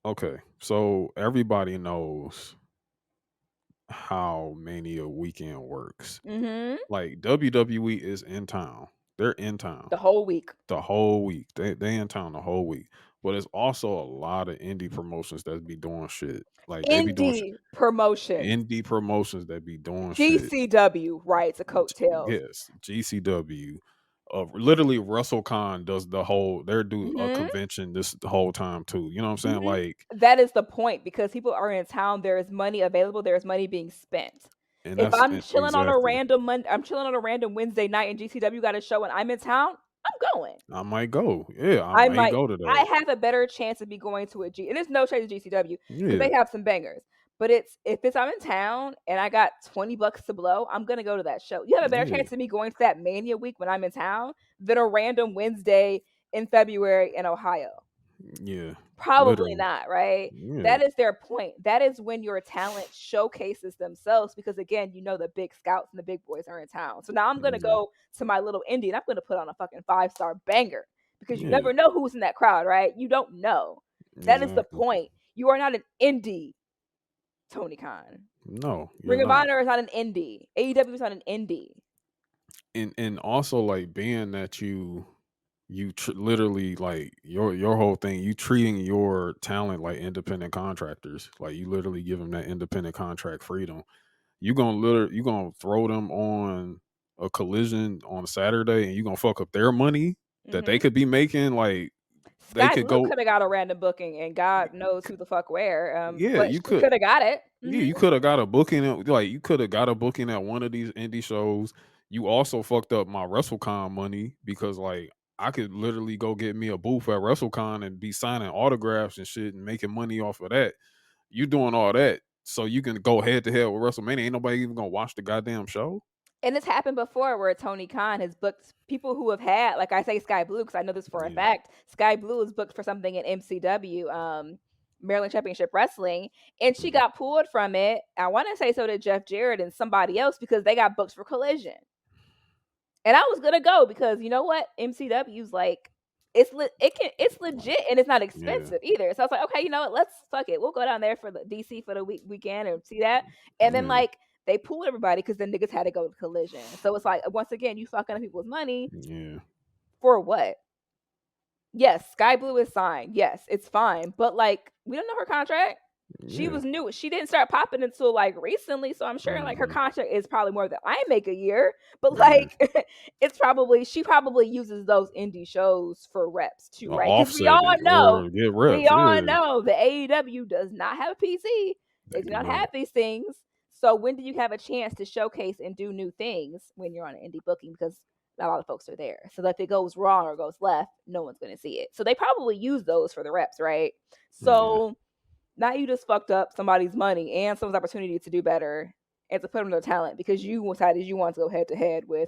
okay, so everybody knows how Mania weekend works. Mhm. Like WWE is in town. They're in town The whole week. the whole week. They in town the whole week. But there's also a lot of indie promotions that be doing shit. Like they be doing Indie promotions. indie promotions that be doing shit. GCW rides the coattails. Yes, GCW. Literally, WrestleCon does the whole. They're do a Mhm. convention this the whole time too. You know what I'm saying? Mhm. Like, That is the point because people are in town, there is money available, there is money being spent. and If that's I'm chilling on a exactly. random I'm chilling on a random Wednesday night and GCW got a show and I'm in town, I'm going. I might go. Yeah, I I might might go to I that. have a better chance of me going to a G and there's no shade to GCW because Yeah, they have some bangers. But it's if it's I'm in town and I got $20 to blow, I'm gonna go to that show. You have a better yeah, chance of me going to that Mania week when I'm in town than a random Wednesday in February in Ohio. yeah. Probably Literally. not, right? Yeah, That is their point. That is when your talent showcases themselves because again, you know the big scouts and the big boys are in town. So now I'm gonna yeah, go to my little indie and I'm gonna put on a fucking 5-star banger because you yeah. never know who's in that crowd, right? You don't know. That is the Exactly. point. You are not an indie, Tony Khan. No, you're Ring of not. Honor is not an indie. AEW is not an indie. And also like being that literally like your whole thing you treating your talent like independent contractors, like you literally give them that independent contract freedom. You gonna throw them on a collision on Saturday and you gonna fuck up their money that they Mhm. could be making. Like they Sky could Blue go. could have got a random booking and God knows who the fuck where. Yeah, But you she could. could have got it. Yeah, Mhm. you could have got a booking like you could have got a booking at one of these indie shows. You also fucked up my WrestleCon money because like I could literally go get me a booth at WrestleCon and be signing autographs and shit and making money off of that. You doing all that so you can go head to head with WrestleMania. Ain't nobody even gonna watch the goddamn show. And it's happened before where Tony Khan has booked people who have had, like I say, Sky Blue because I know this for a Yeah. fact. Sky Blue is booked for something in MCW, Maryland Championship Wrestling, and she Mhm. got pulled from it. I want to say so did Jeff Jarrett and somebody else because they got booked for Collision. And I was gonna go because you know what, MCW's like it's legit and it's not Yeah. expensive either. So I was like, okay, you know what, let's fuck it. We'll go down there for the DC for the weekend and see that. And then Yeah. like they pulled everybody because the niggas had to go to Collision. So it's like once again, you fucking up people's money Yeah. for what? Yes, Sky Blue is signed. Yes, it's fine. But like we don't know her contract. She Yeah. was new. She didn't start popping until like recently. So I'm sure like her Mhm. contract is probably more than I make a year. But Yeah. like it's probably she probably uses those indie shows for reps too, right? Because Offset it or get we reps. all Yeah. know the AEW does not have a PC. They They do do not not. have these things. So when do you have a chance to showcase and do new things when you're on an indie booking? Because not a lot of folks are there. So that if it goes wrong or goes left, no one's going to see it. So they probably use those for the reps, right? Yeah. So now you just fucked up somebody's money and someone's opportunity to do better and to put them their talent because you decided you want to go head to head with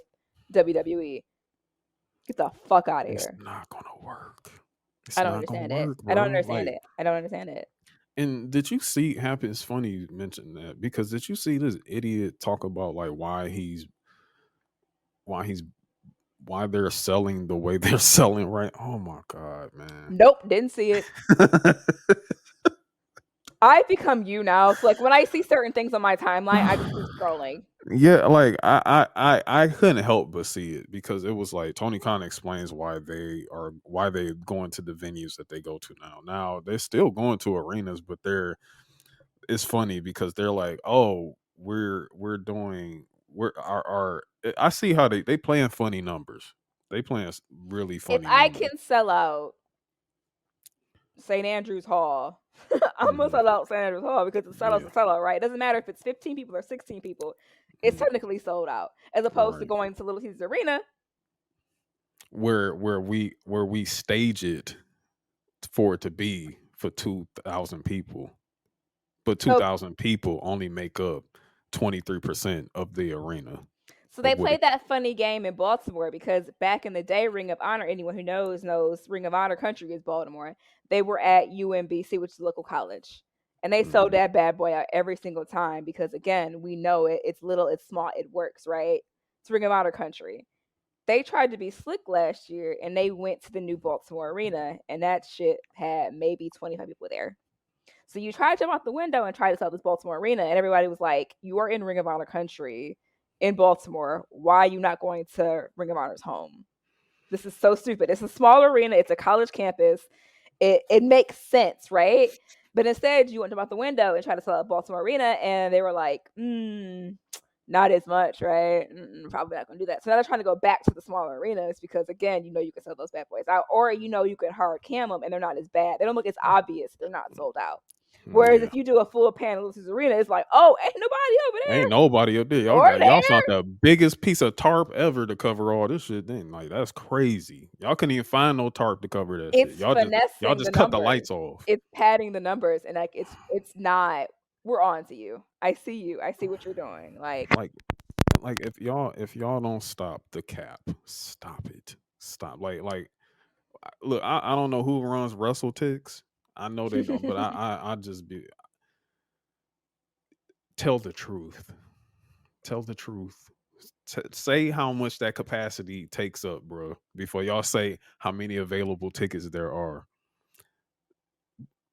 WWE. Get the fuck out of It's here. not gonna work. It's I don't not gonna understand it. work, I don't bro. understand Like, it. I don't understand it. and did you see? Happen? It's funny you mentioned that because did you see this idiot talk about like why he's they're selling the way they're selling, right? Oh my god, man. Nope, didn't see it. I've become you now. So like when I see certain things on my timeline, I just keep scrolling. Yeah, like I couldn't help but see it because it was like Tony Khan explains why they going to the venues that they go to now. Now they're still going to arenas, but it's funny because they're like, oh, we're doing our I see how they playing funny numbers. They playing really If funny I numbers. can sell out St. Andrews Hall, I'm gonna Mhm. sell out St. Andrews Hall because the sellout's Yeah, a sellout, right? It doesn't matter if it's 15 people or 16 people. It's mhm, technically sold out, as opposed to right. going to Little Caesars Arena. Where we stage it for it to be for 2,000 people, but So 2,000 people only make up 23% of the arena So of they what it. played that funny game in Baltimore because back in the day, Ring of Honor, anyone who knows Ring of Honor country is Baltimore. They were at UMBC, which is a local college. And they sold Mhm, that bad boy out every single time because again, we know it. It's little, it's small, it works, right? It's Ring of Honor country. They tried to be slick last year and they went to the new Baltimore arena and that shit had maybe 25 people there. So you try to jump out the window and try to sell this Baltimore arena, and everybody was like, "You are in Ring of Honor country in Baltimore. Why are you not going to Ring of Honor's home? This is so stupid. It's a small arena. It's a college campus. It makes sense, right? But instead, you went to jump out the window and try to sell out Baltimore arena, and they were like, not as much, right? Probably not going to do that. So now they're trying to go back to the smaller arenas because, again, you can sell those bad boys out, or you can hard cam them and they're not as bad. They don't look as obvious. They're not sold out. Whereas yeah. if you do a full panel arena, it's like, oh, ain't nobody over Ain't there nobody up there. or Y'all there. found the biggest piece of tarp ever to cover all this shit. Then like that's crazy. Y'all couldn't even find no tarp to cover that shit. It's Y'all finessing the just cut the numbers. lights off. It's padding the numbers, and like it's not. We're on to you. I see you. I see what you're doing. Like Like if y'all don't stop the cap, stop it. Stop. Look, I don't know who runs WrestleTix. I know they don't, but I just be tell the truth. Tell the truth. Say how much that capacity takes up, bro, before y'all say how many available tickets there are.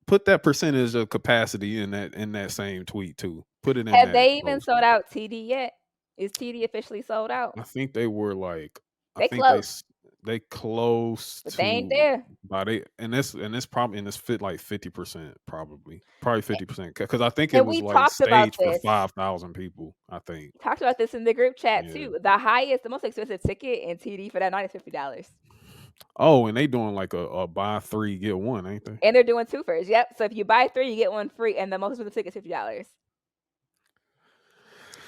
Put that percentage of capacity in that same tweet too. Put it in have that they even post. sold out TD yet? Is TD officially sold out? I think they were like, I They think close, they close but they ain't to there. about it, and this probably and it's fit like 50%, probably 50% because I think it And was we like talked about staged for this. 5,000 people. I think, Talked about this in the group chat yeah. too. The most expensive ticket in TD for that night is $50. Oh, and they doing like a buy three get one, ain't they? And they're doing two first. Yep. So if you buy 3, you get 1 free, and the most expensive ticket is $50.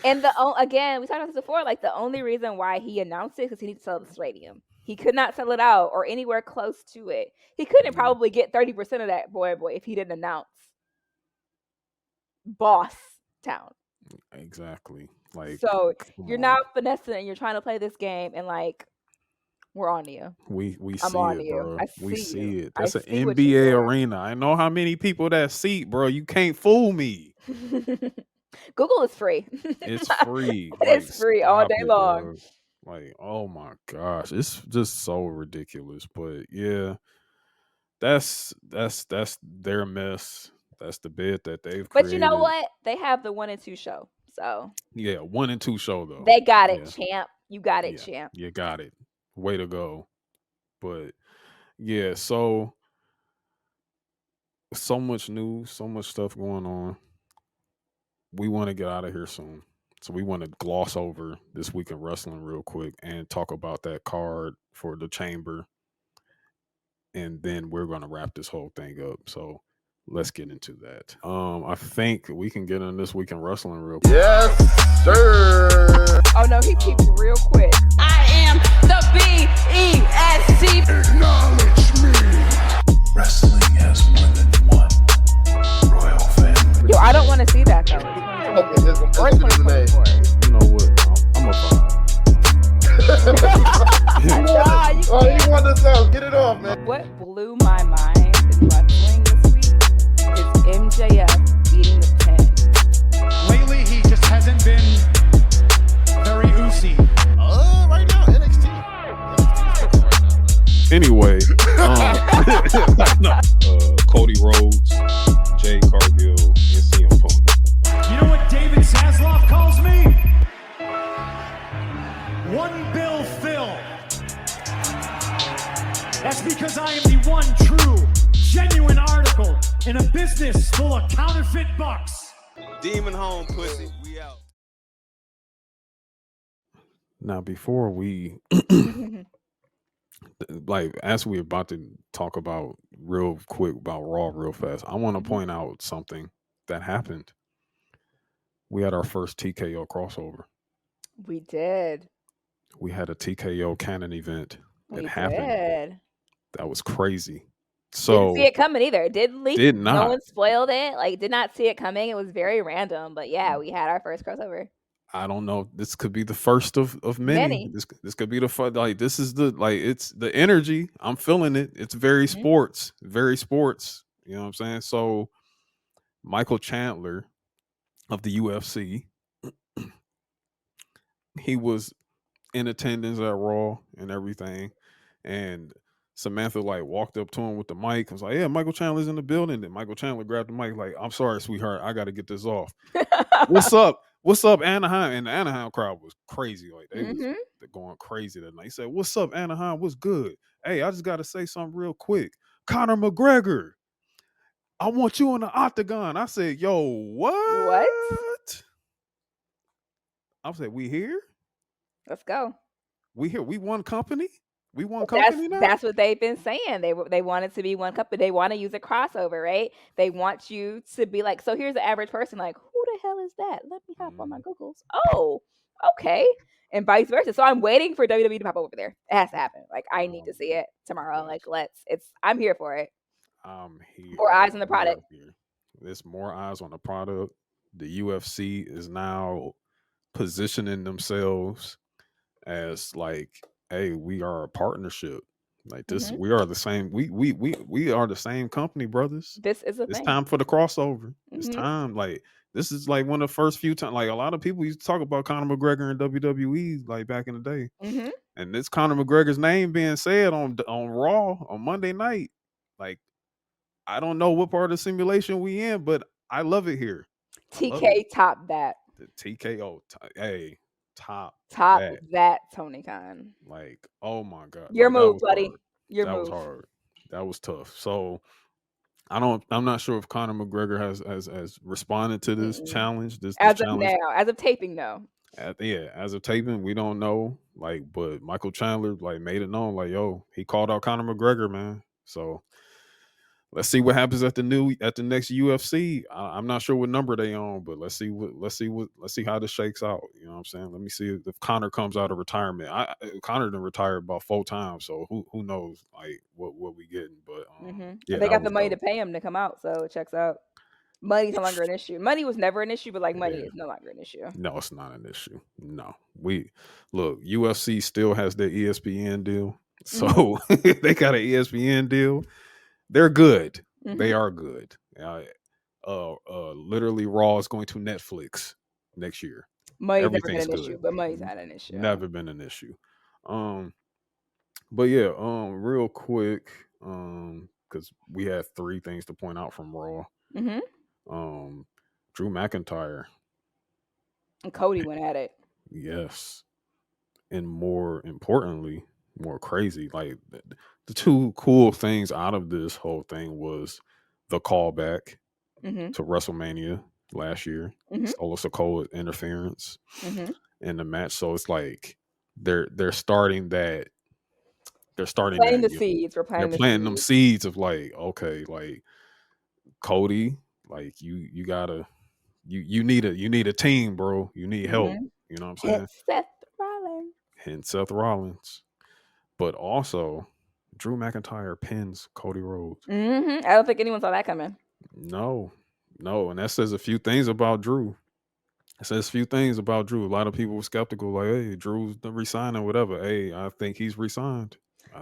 And again, we talked about this before. Like the only reason why he announced it because he needs to sell the stadium. He could not sell it out or anywhere close to it. He couldn't Yeah, probably get 30% of that boy if he didn't announce Boss Town. exactly. Like, So come you're on. now finessing and you're trying to play this game, and like we're on to you. We I'm see on it, to you. bro. I We see you. see it. I That's an see what you're NBA doing. arena. I know how many people that seat, bro. You can't fool me. Google is free. It's free. Like, It's free all stop day it, long. bro. Like, oh my gosh, it's just so ridiculous. But yeah, that's their mess. That's the bit that they've But you know created. what? They have the 1 and 2 show. So Yeah, 1 and 2 show though. they got it, Yeah, champ. You got it, yeah, champ. you got it. Way to go. But yeah, so much news, so much stuff going on. We want to get out of here soon. So we want to gloss over this week in wrestling real quick and talk about that card for the chamber. And then we're going to wrap this whole thing up. So let's get into that. I think we can get in this week in wrestling real quick. Yes, sir. Oh no, he peeped real quick. I am the BESC. Acknowledge me. Wrestling has more than one royal family. Yo, I don't want to see that though. Okay, this Or one is made. 2024. You know what? I'm a vibe. Nah, you Oh, you want this out? Get it off, man. What blew my mind in wrestling this week is MJF beating the Pen. Lately, he just hasn't been very oozy. Right now, NXT. Cody Rhodes, Jay Cargill, and CM Punk. You know what David Zasloff calls me? One Bill Phil. That's because I am the one true, genuine article in a business full of counterfeit bucks. Demon home, pussy. We out. Now, before we like, as we're about to talk about real quick about Raw real fast, I want to point out something that happened. We had our first TKO crossover. We did. We had a TKO canon event. We It happened. did. That was crazy. Didn't So see it coming either. It didn't leak. did No not. one spoiled it. Like, did not see it coming. It was very random. But yeah, we had our first crossover. I don't know. This could be the first of many. Many. This could be the fun. Like, this is the, like, it's the energy. I'm feeling it. It's very sports. Very sports. You know what I'm saying? So Michael Chandler of the UFC, he was in attendance at Raw and everything. And Samantha like walked up to him with the mic. Was like, "Yeah, Michael Chandler's in the building." And Michael Chandler grabbed the mic, like, "I'm sorry, sweetheart, I got to get this off." What's up? What's up, Anaheim? And the Anaheim crowd was crazy. Like, they was they're going crazy that night. He said, "What's up, Anaheim? What's good? Hey, I just got to say something real quick. Conor McGregor, I want you in the octagon." I said, "Yo, what? I said, we here? Let's go. We here? We one company? We one company now?" That's what they've been saying. They want it to be one company. They want to use a crossover, right? They want you to be like, so here's the average person, like, who the hell is that? Let me hop on my Googles. Oh, okay. And vice versa. So I'm waiting for WWE to pop over there. It has to happen. Like, I need to see it tomorrow. Like, I'm here for it. I'm here. More eyes on the product. There's more eyes on the product. The UFC is now positioning themselves as like, hey, we are a partnership. Like this, we are the same. We are the same company, brothers. This is It's time for the crossover. It's time. Like, this is like one of the first few times. Like, a lot of people used to talk about Conor McGregor and WWE like back in the day, and it's Conor McGregor's name being said on Raw on Monday night. Like, I don't know what part of the simulation we in, but I love it here. TK top that. The TKO, hey, top that Tony Khan. Like, oh my god, your like, move, buddy. Your that move. was hard. That was tough. So I'm not sure if Conor McGregor has responded to this challenge. This as challenge. of now, as of taping, no. As of taping, we don't know. Like, but Michael Chandler like made it known, like, yo, he called out Conor McGregor, man. So let's see what happens at the next UFC. I'm not sure what number they on, but let's see how this shakes out. You know what I'm saying? Let me see if Conor comes out of retirement. Conor done retired about 4 times, so who knows like what we getting? But yeah, they got the money to pay him to come out, so it checks out. Money's no longer an issue. Money was never an issue, but like money is no longer an issue. No, it's not an issue. No, UFC still has their ESPN deal, so they got an ESPN deal. They're good. They are good. Literally, Raw is going to Netflix next year. Money's never been an issue, but money's not an issue. Never been an issue. But yeah, real quick, because we had 3 things to point out from Raw. Drew McIntyre and Cody went at it. Yes, and more importantly, more crazy, like the 2 cool things out of this whole thing was the callback to WrestleMania last year, Solo Sikoa interference in the match. So it's like they're starting that. They're starting planting that, the seeds. We're planting them seeds of like, okay, like Cody, like you gotta, you need a team, bro. You need help. You know what I'm saying? Hence Seth Rollins. But also, Drew McIntyre pins Cody Rhodes. I don't think anyone saw that coming. No, and that says a few things about Drew. It says a few things about Drew. A lot of people were skeptical, like, hey, Drew's resigning, whatever. Hey, I think he's resigned.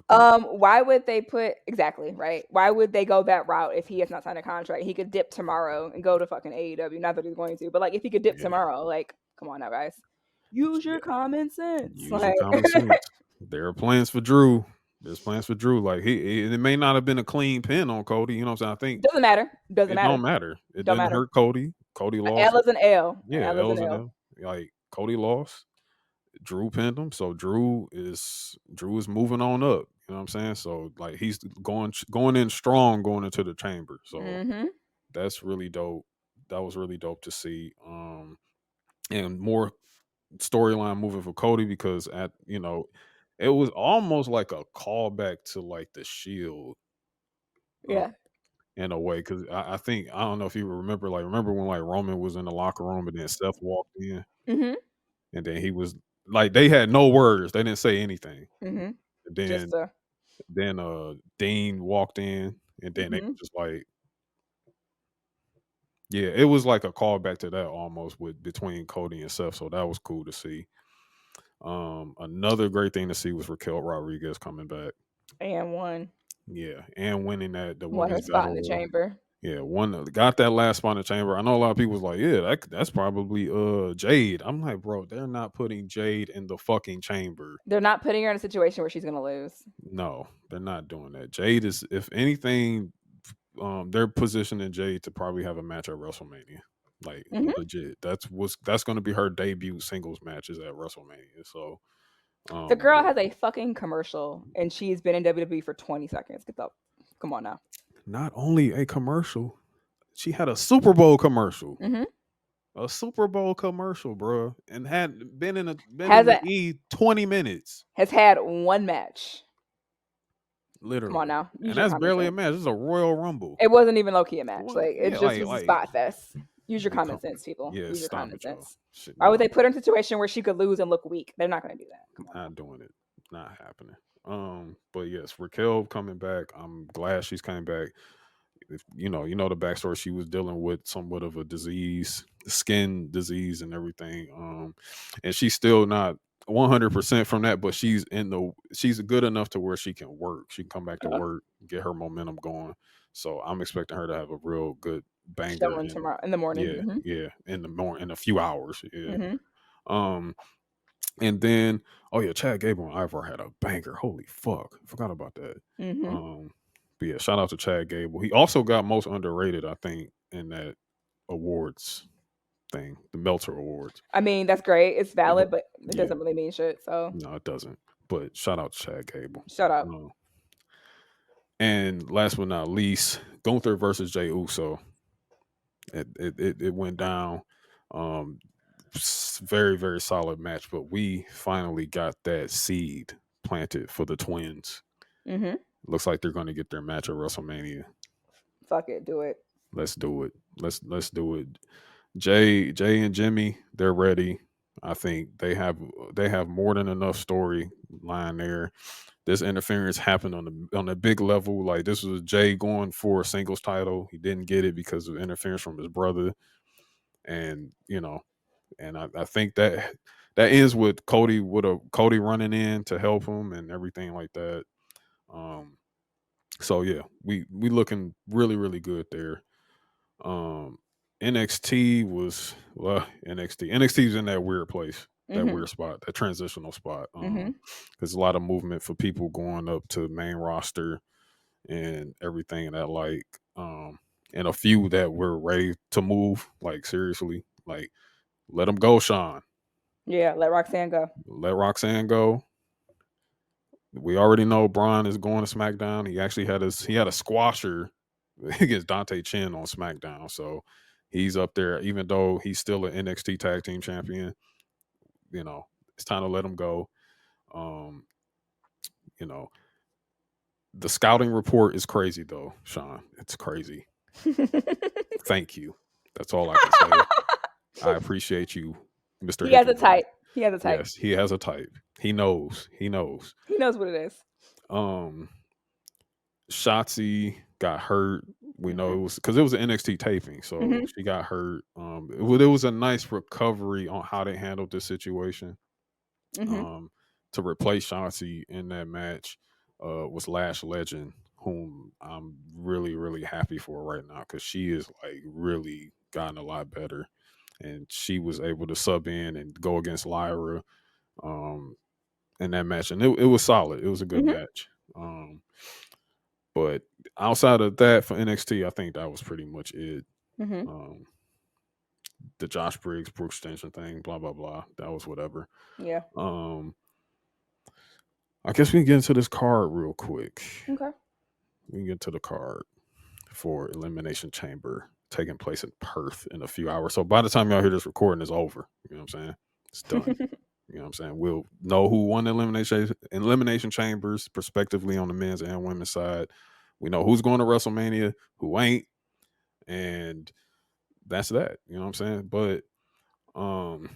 Why would they put exactly right? Why would they go that route if he has not signed a contract? He could dip tomorrow and go to fucking AEW. Not that he's going to, but like if he could dip tomorrow, like, come on now, guys. Use your common sense. Use your common sense. There are plans for Drew. There's plans for Drew. Like it may not have been a clean pin on Cody. You know what I'm saying? I think Doesn't matter. Doesn't it matter. don't matter. It Don't didn't matter. hurt Cody. Cody A lost. L is an L. A Yeah, L is L an is an L. L. Like Cody lost. Drew pinned him, so Drew is moving on up. You know what I'm saying? So like he's going in strong going into the chamber. So Mm-hmm. that's really dope. That was really dope to see. And more storyline moving for Cody because it was almost like a callback to like the Shield uh, Yeah. in a way because I think I don't know if you remember when like Roman was in the locker room and then Seth walked in Mm-hmm. and then he was like they had no words, they didn't say anything. Mm-hmm. And Just then Dean walked in and then they mm-hmm. were just like yeah, it was like a callback to that almost with between Cody and Seth, so that was cool to see. Another great thing to see was Raquel Rodriguez coming back. And one. Yeah, and winning the Won her women's spot battle in the royal. chamber. Yeah, got that last spot in the chamber. I know a lot of people was like, yeah, that's probably Jade. I'm like, bro, they're not putting Jade in the fucking chamber. They're not putting her in a situation where she's gonna lose. No, they're not doing that. Jade is, if anything, they're positioning Jade to probably have a match at WrestleMania. Like Mm-hmm. legit. That's going to be her debut singles matches at WrestleMania. So The girl yeah. has a fucking commercial, and she's been in WWE for 20 seconds. Get up. Come on now. Not only a commercial, she had a Super Bowl commercial. Mm-hmm. A Super Bowl commercial, bro, and had been in Has the a, 20 minutes, has had one match. Come on literally, now. Use and your that's common barely a sense. match. This is a Royal Rumble. It wasn't even low key a match. What? Like it Yeah, just was a spot fest. Use your common sense, people. Yeah, Use your stop common it, y'all. sense. Shit, Why would no, they put her in a situation where she could lose and look weak? They're not going to do that. Come on. not doing it. Not happening. But yes, Raquel coming back. I'm glad she's coming back. If you know the backstory, she was dealing with somewhat of a disease, skin disease, and everything. And she's still not 100% from that, but she's good enough to where she can work. She can come back to work, get her momentum going. So I'm expecting her to have a real good banger Showing tomorrow in the morning. in a few hours. Yeah. Mm-hmm. And then Chad Gable and Ivar had a banger. Holy fuck, forgot about that. Mm-hmm. But yeah, shout out to Chad Gable. He also got most underrated, I think, in that awards thing, the Meltzer Awards. I mean, that's great. It's valid, but it Yeah, doesn't really mean shit. So no, it doesn't. But shout out to Chad Gable. shut up. And last but not least, Gunther versus Jey Uso. It went down. Very, very solid match, but we finally got that seed planted for the twins. Mm-hmm. Looks like they're going to get their match at WrestleMania. Fuck it, do it. Let's do it. Let's do it. Jay and Jimmy, they're ready. I think they have more than enough storyline there. This interference happened on a big level. Like this was Jay going for a singles title. He didn't get it because of interference from his brother, and and I think that ends with Cody running in to help him and everything like that. So yeah, we looking really, really good there. NXT was NXT's in that weird place, that Mm-hmm. weird spot, that transitional spot. Mm-hmm. There's a lot of movement for people going up to main roster and everything and that and a few that were ready to move, like seriously, like let them go, Sean. Yeah, let Roxanne go. Let Roxanne go. We already know Braun is going to SmackDown. He actually had a squasher against Dante Chen on SmackDown. So he's up there, even though he's still an NXT Tag Team Champion. It's time to let him go. You know, the scouting report is crazy though, Sean. It's crazy. Thank you. That's all I can say. I appreciate you, Mr. He has a type. He has a type. Yes, he has a type. He knows. He knows what it is. Shotzi got hurt. We know it was because it was an NXT taping, so she got hurt. It was a nice recovery on how they handled this situation. To replace Shotzi in that match was Lash Legend, whom I'm really, really happy for right now because she is like really gotten a lot better, and she was able to sub in and go against Lyra in that match, and it was solid. It was a good match. Um, but outside of that for NXT, I think that was pretty much it. Mhm. Um, the Josh Briggs, Brooks Jensen thing, blah blah blah. That was whatever. Yeah. Um, I guess we can get into this card real quick. Okay. We can get to the card for Elimination Chamber taking place in Perth in a few hours. So by the time y'all hear this recording, it's over. You know what I'm saying? It's done. You know what I'm saying? We'll know who won the elimination chambers, prospectively on the men's and women's side. We know who's going to WrestleMania, who ain't, and that's that. You know what I'm saying? But um,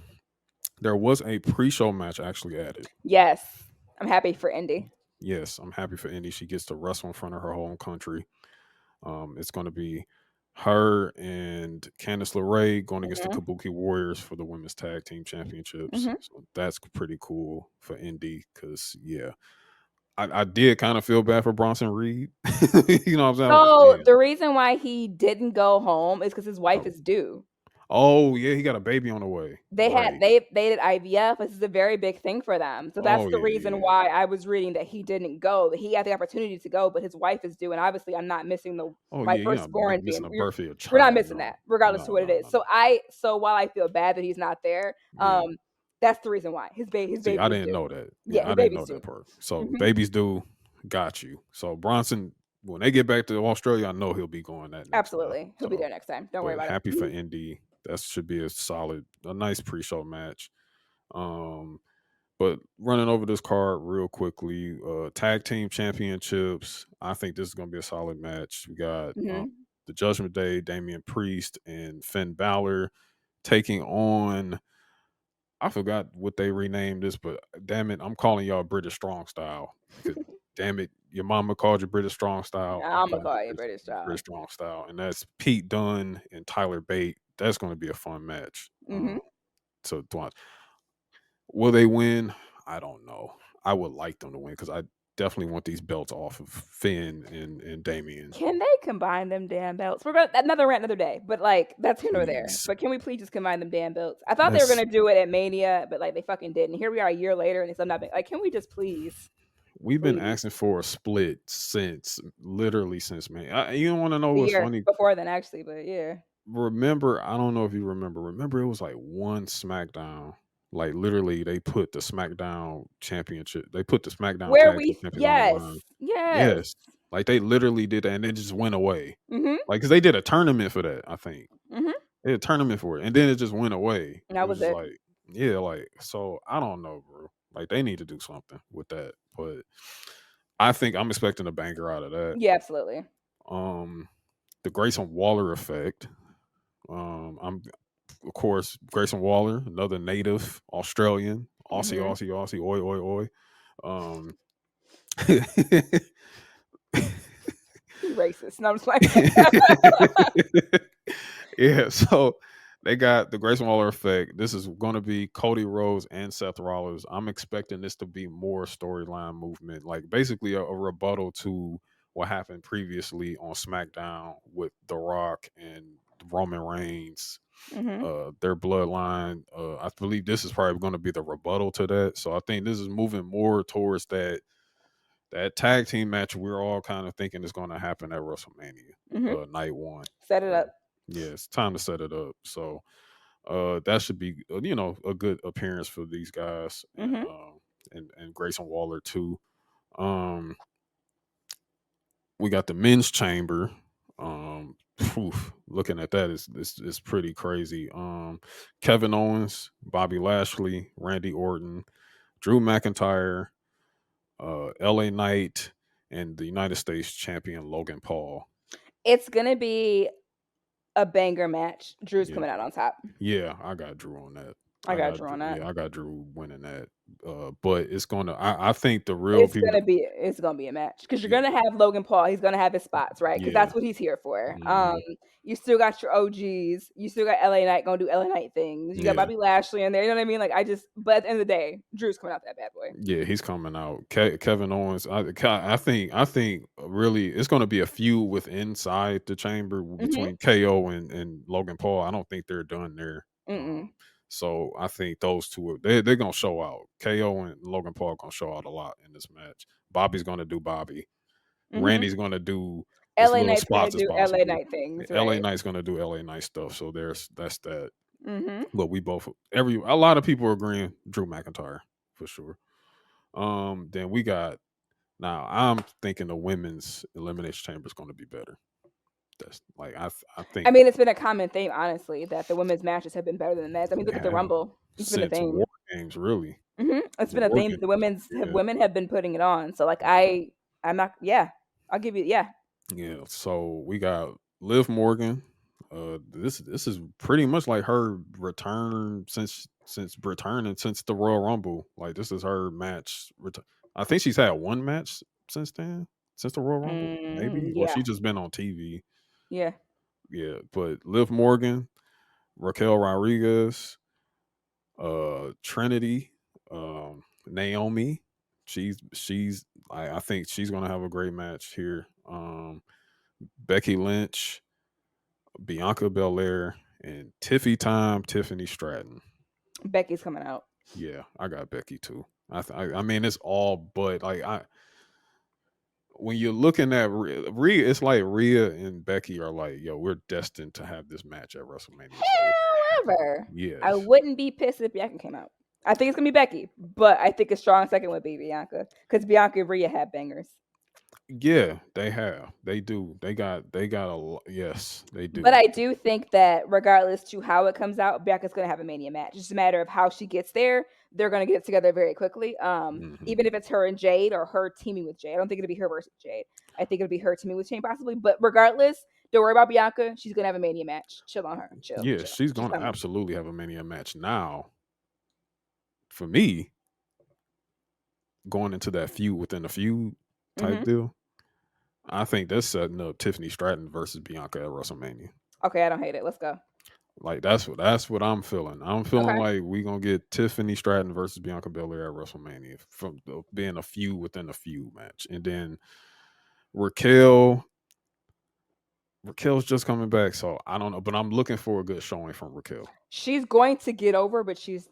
there was a pre-show match actually added. Yes. I'm happy for Indy. Yes, I'm happy for Indy. She gets to wrestle in front of her home country. It's going to be her and Candice LeRae going against the Mhm. Kabuki Warriors for the women's tag team championships. Mhm. So that's pretty cool for Indy because, yeah, I did kind of feel bad for Bronson Reed. You know what I'm saying? I'm like, So, man. the reason why he didn't go home is because his wife is due. Oh, yeah, he got a baby on the way. They had Right. they did IVF. This is a very big thing for them. So that's Oh, the yeah, reason yeah. why I was reading that he didn't go. That he had the opportunity to go, but his wife is due, and obviously I'm not missing the Oh, my yeah, you're not firstborn missing being a birth of your we're not child. missing No, that, regardless to no, what it no, is. no. So while I feel bad that he's not there, Yeah. that's the reason why. His See, I baby is didn't due. know that. Yeah, Yeah, his I didn't baby's know due. that part. So Mhm. babies do got you. So Bronson, when they get back to Australia, I know he'll be going that next time. Absolutely. He'll be So, there next time. Don't worry but about it. happy for Indy. That should be a nice pre-show match. Um, but running over this card real quickly, tag team championships. I think this is going to be a solid match. We got Mhm. the Judgment Day, Damian Priest and Finn Balor taking on. I forgot what they renamed this, but damn it, I'm calling y'all British Strong Style. Because damn it, your mama called you British Strong Style. I'm Imma calling you call you British British style. Strong Style, and that's Pete Dunne and Tyler Bate. That's going to be a fun match. Mhm. To watch. Will they win? I don't know. I would like them to win because I definitely want these belts off of Finn and Damien. Can they combine them damn belts? We're gonna another rant another day, but, like, that's here nor there. Please, But can we please just combine them damn belts? I thought they were let's. gonna do it at Mania, but, like, they fucking didn't. Here we are a year later, and it's still not been like, can we just please, We've been please? asking for a split since literally since May. You don't want to know The what's year funny? before then, actually, but yeah. Remember, I don't know if you remember it was like one SmackDown. Like literally they put the SmackDown championship, they put the SmackDown Where tag team we champions on the yes, line. yes. Yes. Like they literally did that and it just went away. Mhm, Like cuz they did a tournament for that, I think. mhm. They did a tournament for it and then it just went away. And It that was was just it. like yeah, like so I don't know, bro. Like they need to do something with that. But I think I'm expecting a banger out of that. Yeah, absolutely. Um the Grayson Waller effect. I'm of course Grayson Waller, another native Australian, Aussie, Mhm. Aussie, Aussie, oi, oi, oi. Um, You racist. No, I'm just like yeah, so they got the Grayson Waller effect. This is going to be Cody Rhodes and Seth Rollins. I'm expecting this to be more storyline movement, like basically a rebuttal to what happened previously on SmackDown with The Rock and Roman Reigns, Mhm. their bloodline. I believe this is probably going to be the rebuttal to that. So I think this is moving more towards that tag team match we're all kind of thinking is going to happen at WrestleMania, Mhm. night one. Set it Uh, up. yeah, it's time to set it up. So that should be a good appearance for these guys Mhm. and Grayson Waller too. Um, we got the men's chamber. Phew, looking at that is pretty crazy. Kevin Owens, Bobby Lashley, Randy Orton, Drew McIntyre, LA Knight, and the United States champion Logan Paul. It's gonna be a banger match. Drew's Yeah, coming out on top. yeah, I got Drew on that. I got Drew on that. I got Drew winning that. But it's gonna. I think the real people. It's gonna be a match because you're Yeah, gonna have Logan Paul. He's gonna have his spots, right? Because yeah. that's what he's here for. Mhm. You still got your OGs. You still got LA Knight gonna do LA Knight things. You got Yeah. Bobby Lashley in there. You know what I mean? Like but at the end of the day, Drew's coming out that bad boy. Yeah, he's coming out. Kevin Owens. I think really it's going to be a feud with inside the chamber Mhm. between KO and Logan Paul. I don't think they're done there. Mm-mm. So I think those two they're going to show out. KO and Logan Paul going to show out a lot in this match. Bobby's gonna do Bobby. Mhm. Randy's gonna do as LA little Knight's gonna spots as do LA possible. Knight things, LA right? Knight's gonna do LA Knight stuff. So that's that. Mhm. But we both a lot of people are agreeing Drew McIntyre for sure. Then we got now. I'm thinking the women's elimination chamber is going to be better. That's like I I think mean, it's been a common theme, honestly, that the women's matches have been better than the men's. I mean, they look at the have Rumble. It's been a since War theme. Games really. It's been a War theme that Games, the yeah, women have been putting it on. So like I'm not I'll give you yeah. So we got Liv Morgan. This is pretty much like her return since returning since the Royal Rumble. Like this is her match. I think she's had one match since then, since the Royal Rumble, maybe, or Yeah. she just been on TV. Yeah. Yeah, but Liv Morgan, Raquel Rodriguez, Trinity, Naomi. I think she's gonna have a great match here. Becky Lynch, Bianca Belair, and Tiffany Stratton. Becky's coming out. Yeah, I got Becky too. I mean it's all but like I when you're looking at Rhea, it's like Rhea and Becky are like, yo, we're destined to have this match at WrestleMania. So it happened. However, I Yes. wouldn't be pissed if Bianca came out. I think it's gonna be Becky, but I think a strong second would be Bianca because Bianca and Rhea had bangers. Yeah, they have. They do. They got yes, they But do. I do think that regardless to how it comes out, Bianca's gonna have a Mania match. It's just a matter of how she gets there. They're gonna get together very quickly. Mhm. Even if it's her and Jade or her teaming with Jade, I don't think it'll be her versus Jade. I think it'll be her teaming with Jade possibly. But regardless, don't worry about Bianca. She's gonna have a Mania match. Chill on her. Chill, Yeah, chill. she's She's going to coming. absolutely have a Mania match. Now, for me, going into that feud within a feud type hmm deal, I think that's setting up Tiffany Stratton versus Bianca at WrestleMania. Okay, I don't hate it. Let's go. Like that's what I'm feeling. I'm feeling Okay. like we gonna get Tiffany Stratton versus Bianca Belair at WrestleMania from being a feud within a feud match, and then Raquel. Raquel's just coming back, so I don't know, but I'm looking for a good showing from Raquel. She's going to get over, but she's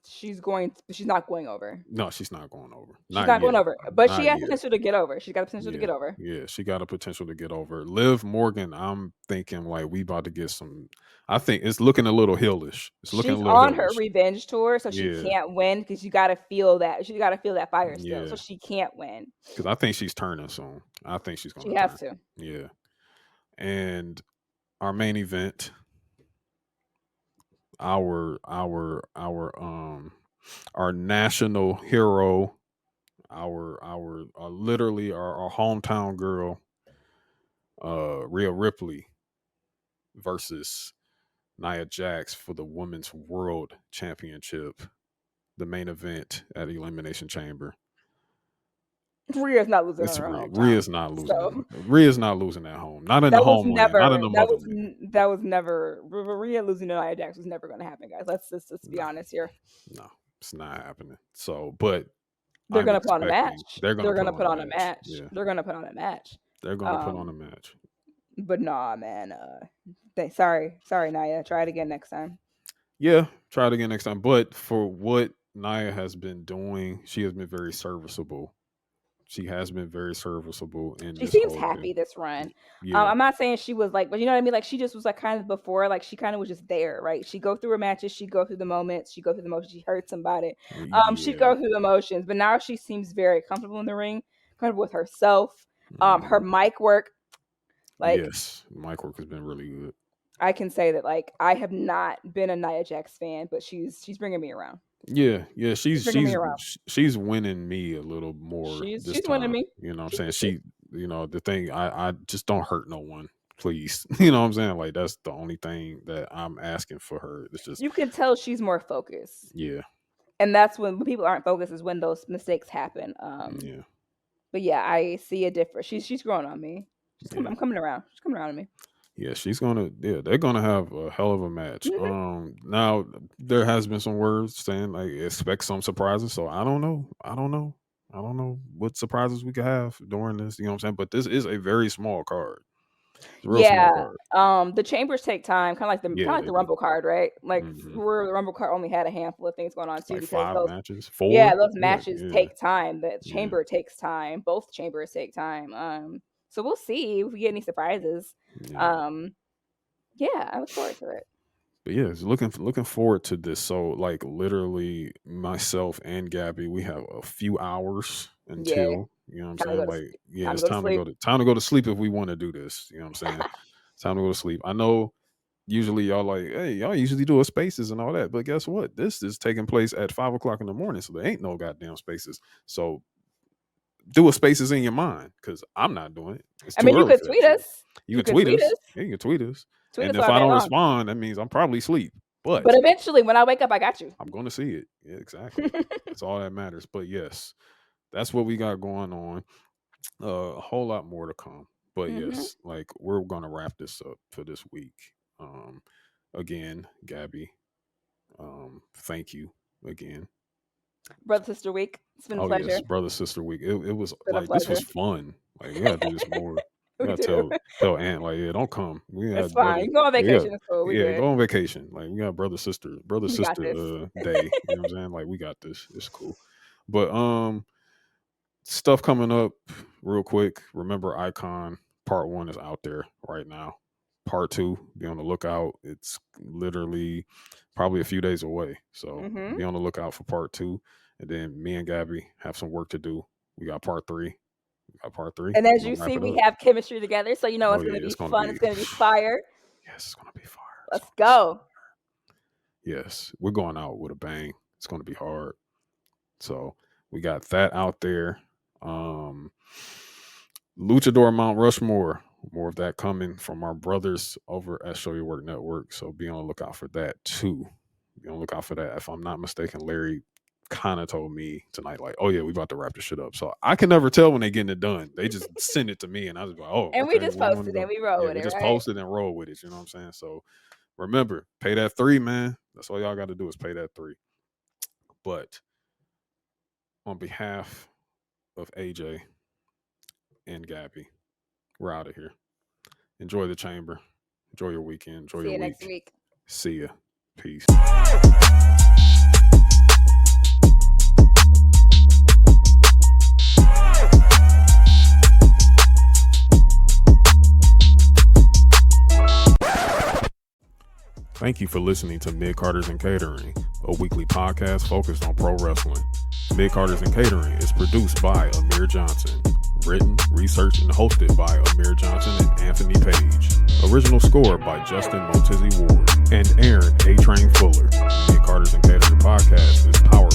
not going over. No, she's not going over. She's Not not yet. going over, but she Not has yet. potential to get over. She's got the potential to Yeah. get over. Yeah. She got a potential to get over. Liv Morgan, I'm thinking like we about to get some. I think it's looking a little hillish. It's looking a She's little on her hillish. revenge tour, so she Yeah. can't win because you got to feel that. She got to feel that fire still, so Yeah. she can't win. Because I think she's turning soon. I think she's going She to has turn. to. Yeah. And our main event, our national hero, our literally our hometown girl, Rhea Ripley versus Nia Jax for the Women's World Championship, the main event at Elimination Chamber. Rhea's not losing It's on her Rhea. hometown, Rhea's not losing. so Rhea's not losing at home. Not in the homeland. Not in the motherland. that was never Rhea losing to Nia Jax was never going to happen, guys. Let's be No, honest here. no, it's not happening. So, but They're I'm going to put on a expecting match. they're going to They're going put to on put a on a match. match. Yeah, They're going to put on a match. they're going to put on a match. But nah, man. Sorry, Nia. Try it again next time. Yeah, try it again next time. But for what Nia has been doing, she has been very serviceable. She has been very serviceable in She this seems whole happy thing. this run. Yeah, I'm not saying she was like, but you know what I mean. Like she just was like kind of before, like she kind of was just there, right? She go through her matches, she go through the moments, she go through the motions. She hurt somebody, she yeah. go through the motions. But now she seems very comfortable in the ring, comfortable with herself. Her Mhm. mic work, like Yes, mic work has been really good. I can say that, like I have not been a Nia Jax fan, but she's bringing me around. Yeah, yeah. She's bringing me around. She's winning me a little more this She's winning time. me. You know what She's I'm saying? winning The thing I just don't hurt no one, please. You know what I'm saying? Like that's the only thing that I'm asking for her. It's just You can tell she's more focused. yeah, And that's when people aren't focused is when those mistakes happen. yeah, But yeah, I see a difference. She's growing on me. yeah. I'm coming around. She's coming around on me. Yeah, they're gonna have a hell of a match. Mhm. Now there has been some words saying like expect some surprises. So I don't know. I don't know what surprises we could have during this. You know what I'm saying? But this is a very small card. It's a real small Yeah, card. the chambers take time, kinda Yeah, like they the do. Rumble card, right? Like, Hmm. where the Rumble card only had a handful of things going on It's too like because 5 those matches, yeah, 4. those Yeah, matches yeah, take time, the yeah, chamber takes time, both chambers take time, so we'll see if we get any surprises. yeah. Um, yeah, I look forward to it. But yeah, it's looking forward to this. So like literally myself and Gabby, we have a few hours Yeah, until, you know what I'm time to go saying? to Like, sleep. yeah, Time to it's go to time to sleep. go to sleep if we want to do this. You know what I'm saying? It's time to go to sleep. I know usually y'all like, hey, y'all usually do a spaces and all that. But guess what? This is taking place at 5 o'clock in the morning. So there ain't no goddamn spaces. So do a spaces in your mind because I'm not doing it. It's I too mean, you early could for that tweet shit. us. You You can could tweet tweet us. us. Yeah, you can tweet us. Tweet And us if all I day don't long. respond, that means I'm probably asleep. But But eventually, when I wake up, I got you. I'm going to see it. Yeah, exactly. That's all that matters. But yes, that's what we got going on. A whole lot more to come. But Mhm. yes, like we're going to wrap this up for this week. Um, again, Gabby, thank you again. Brother Sister Week. It's been a Oh pleasure. yes, brother sister week. It was It's been a like this was pleasure. fun. Like we gotta do this more. We We gotta do. tell Aunt like yeah, don't come. We It's had fine. brother. You can go on Yeah, vacation. It's cool. We yeah, good. go on vacation. Like we got brother We got sister this. day. You know what I'm saying? Like we got this. It's cool. But stuff coming up real quick. Remember Icon part 1 is out there right now. Part 2, be on the lookout. It's literally probably a few days away. So Mhm. be on the lookout for part 2. And then me and Gabby have some work to do. We got part 3. We got part 3. And We're as gonna you wrap see, it we up. have chemistry together, so you know Oh it's gonna yeah, be it's gonna fun. be It's gonna be fire. yes, it's gonna be fire. It's Let's gonna be so go. yes. We're going out with a bang. It's gonna be hard. So we got that out there. Luchador Mount Rushmore. More of that coming from our brothers over at Show Your Work Network. So be on the lookout for that too. Be on the lookout for that. If I'm not mistaken, Larry kind of told me tonight, like, oh yeah, we about to wrap this shit up. So I can never tell when they getting it done. They just send it to me and I was like, oh, And we okay, just where you want to posted go? and we roll Yeah, with we it, just right? posted and roll with it. You know what I'm saying? So remember, pay that 3, man. That's all y'all got to do is pay that 3. But on behalf of AJ and Gabi, we're out of here. Enjoy the chamber. Enjoy your weekend. Enjoy See your you next week. week. See ya. Peace. Thank you for listening to Mid Carters and Catering, a weekly podcast focused on pro wrestling. Mid Carters and Catering is produced by Amir Johnson. Written, researched, and hosted by Amir Johnson and Anthony Page. Original score by Justin Motizzi Ward and Aaron A. Train Fuller. Mid Carters and Catering podcast is powered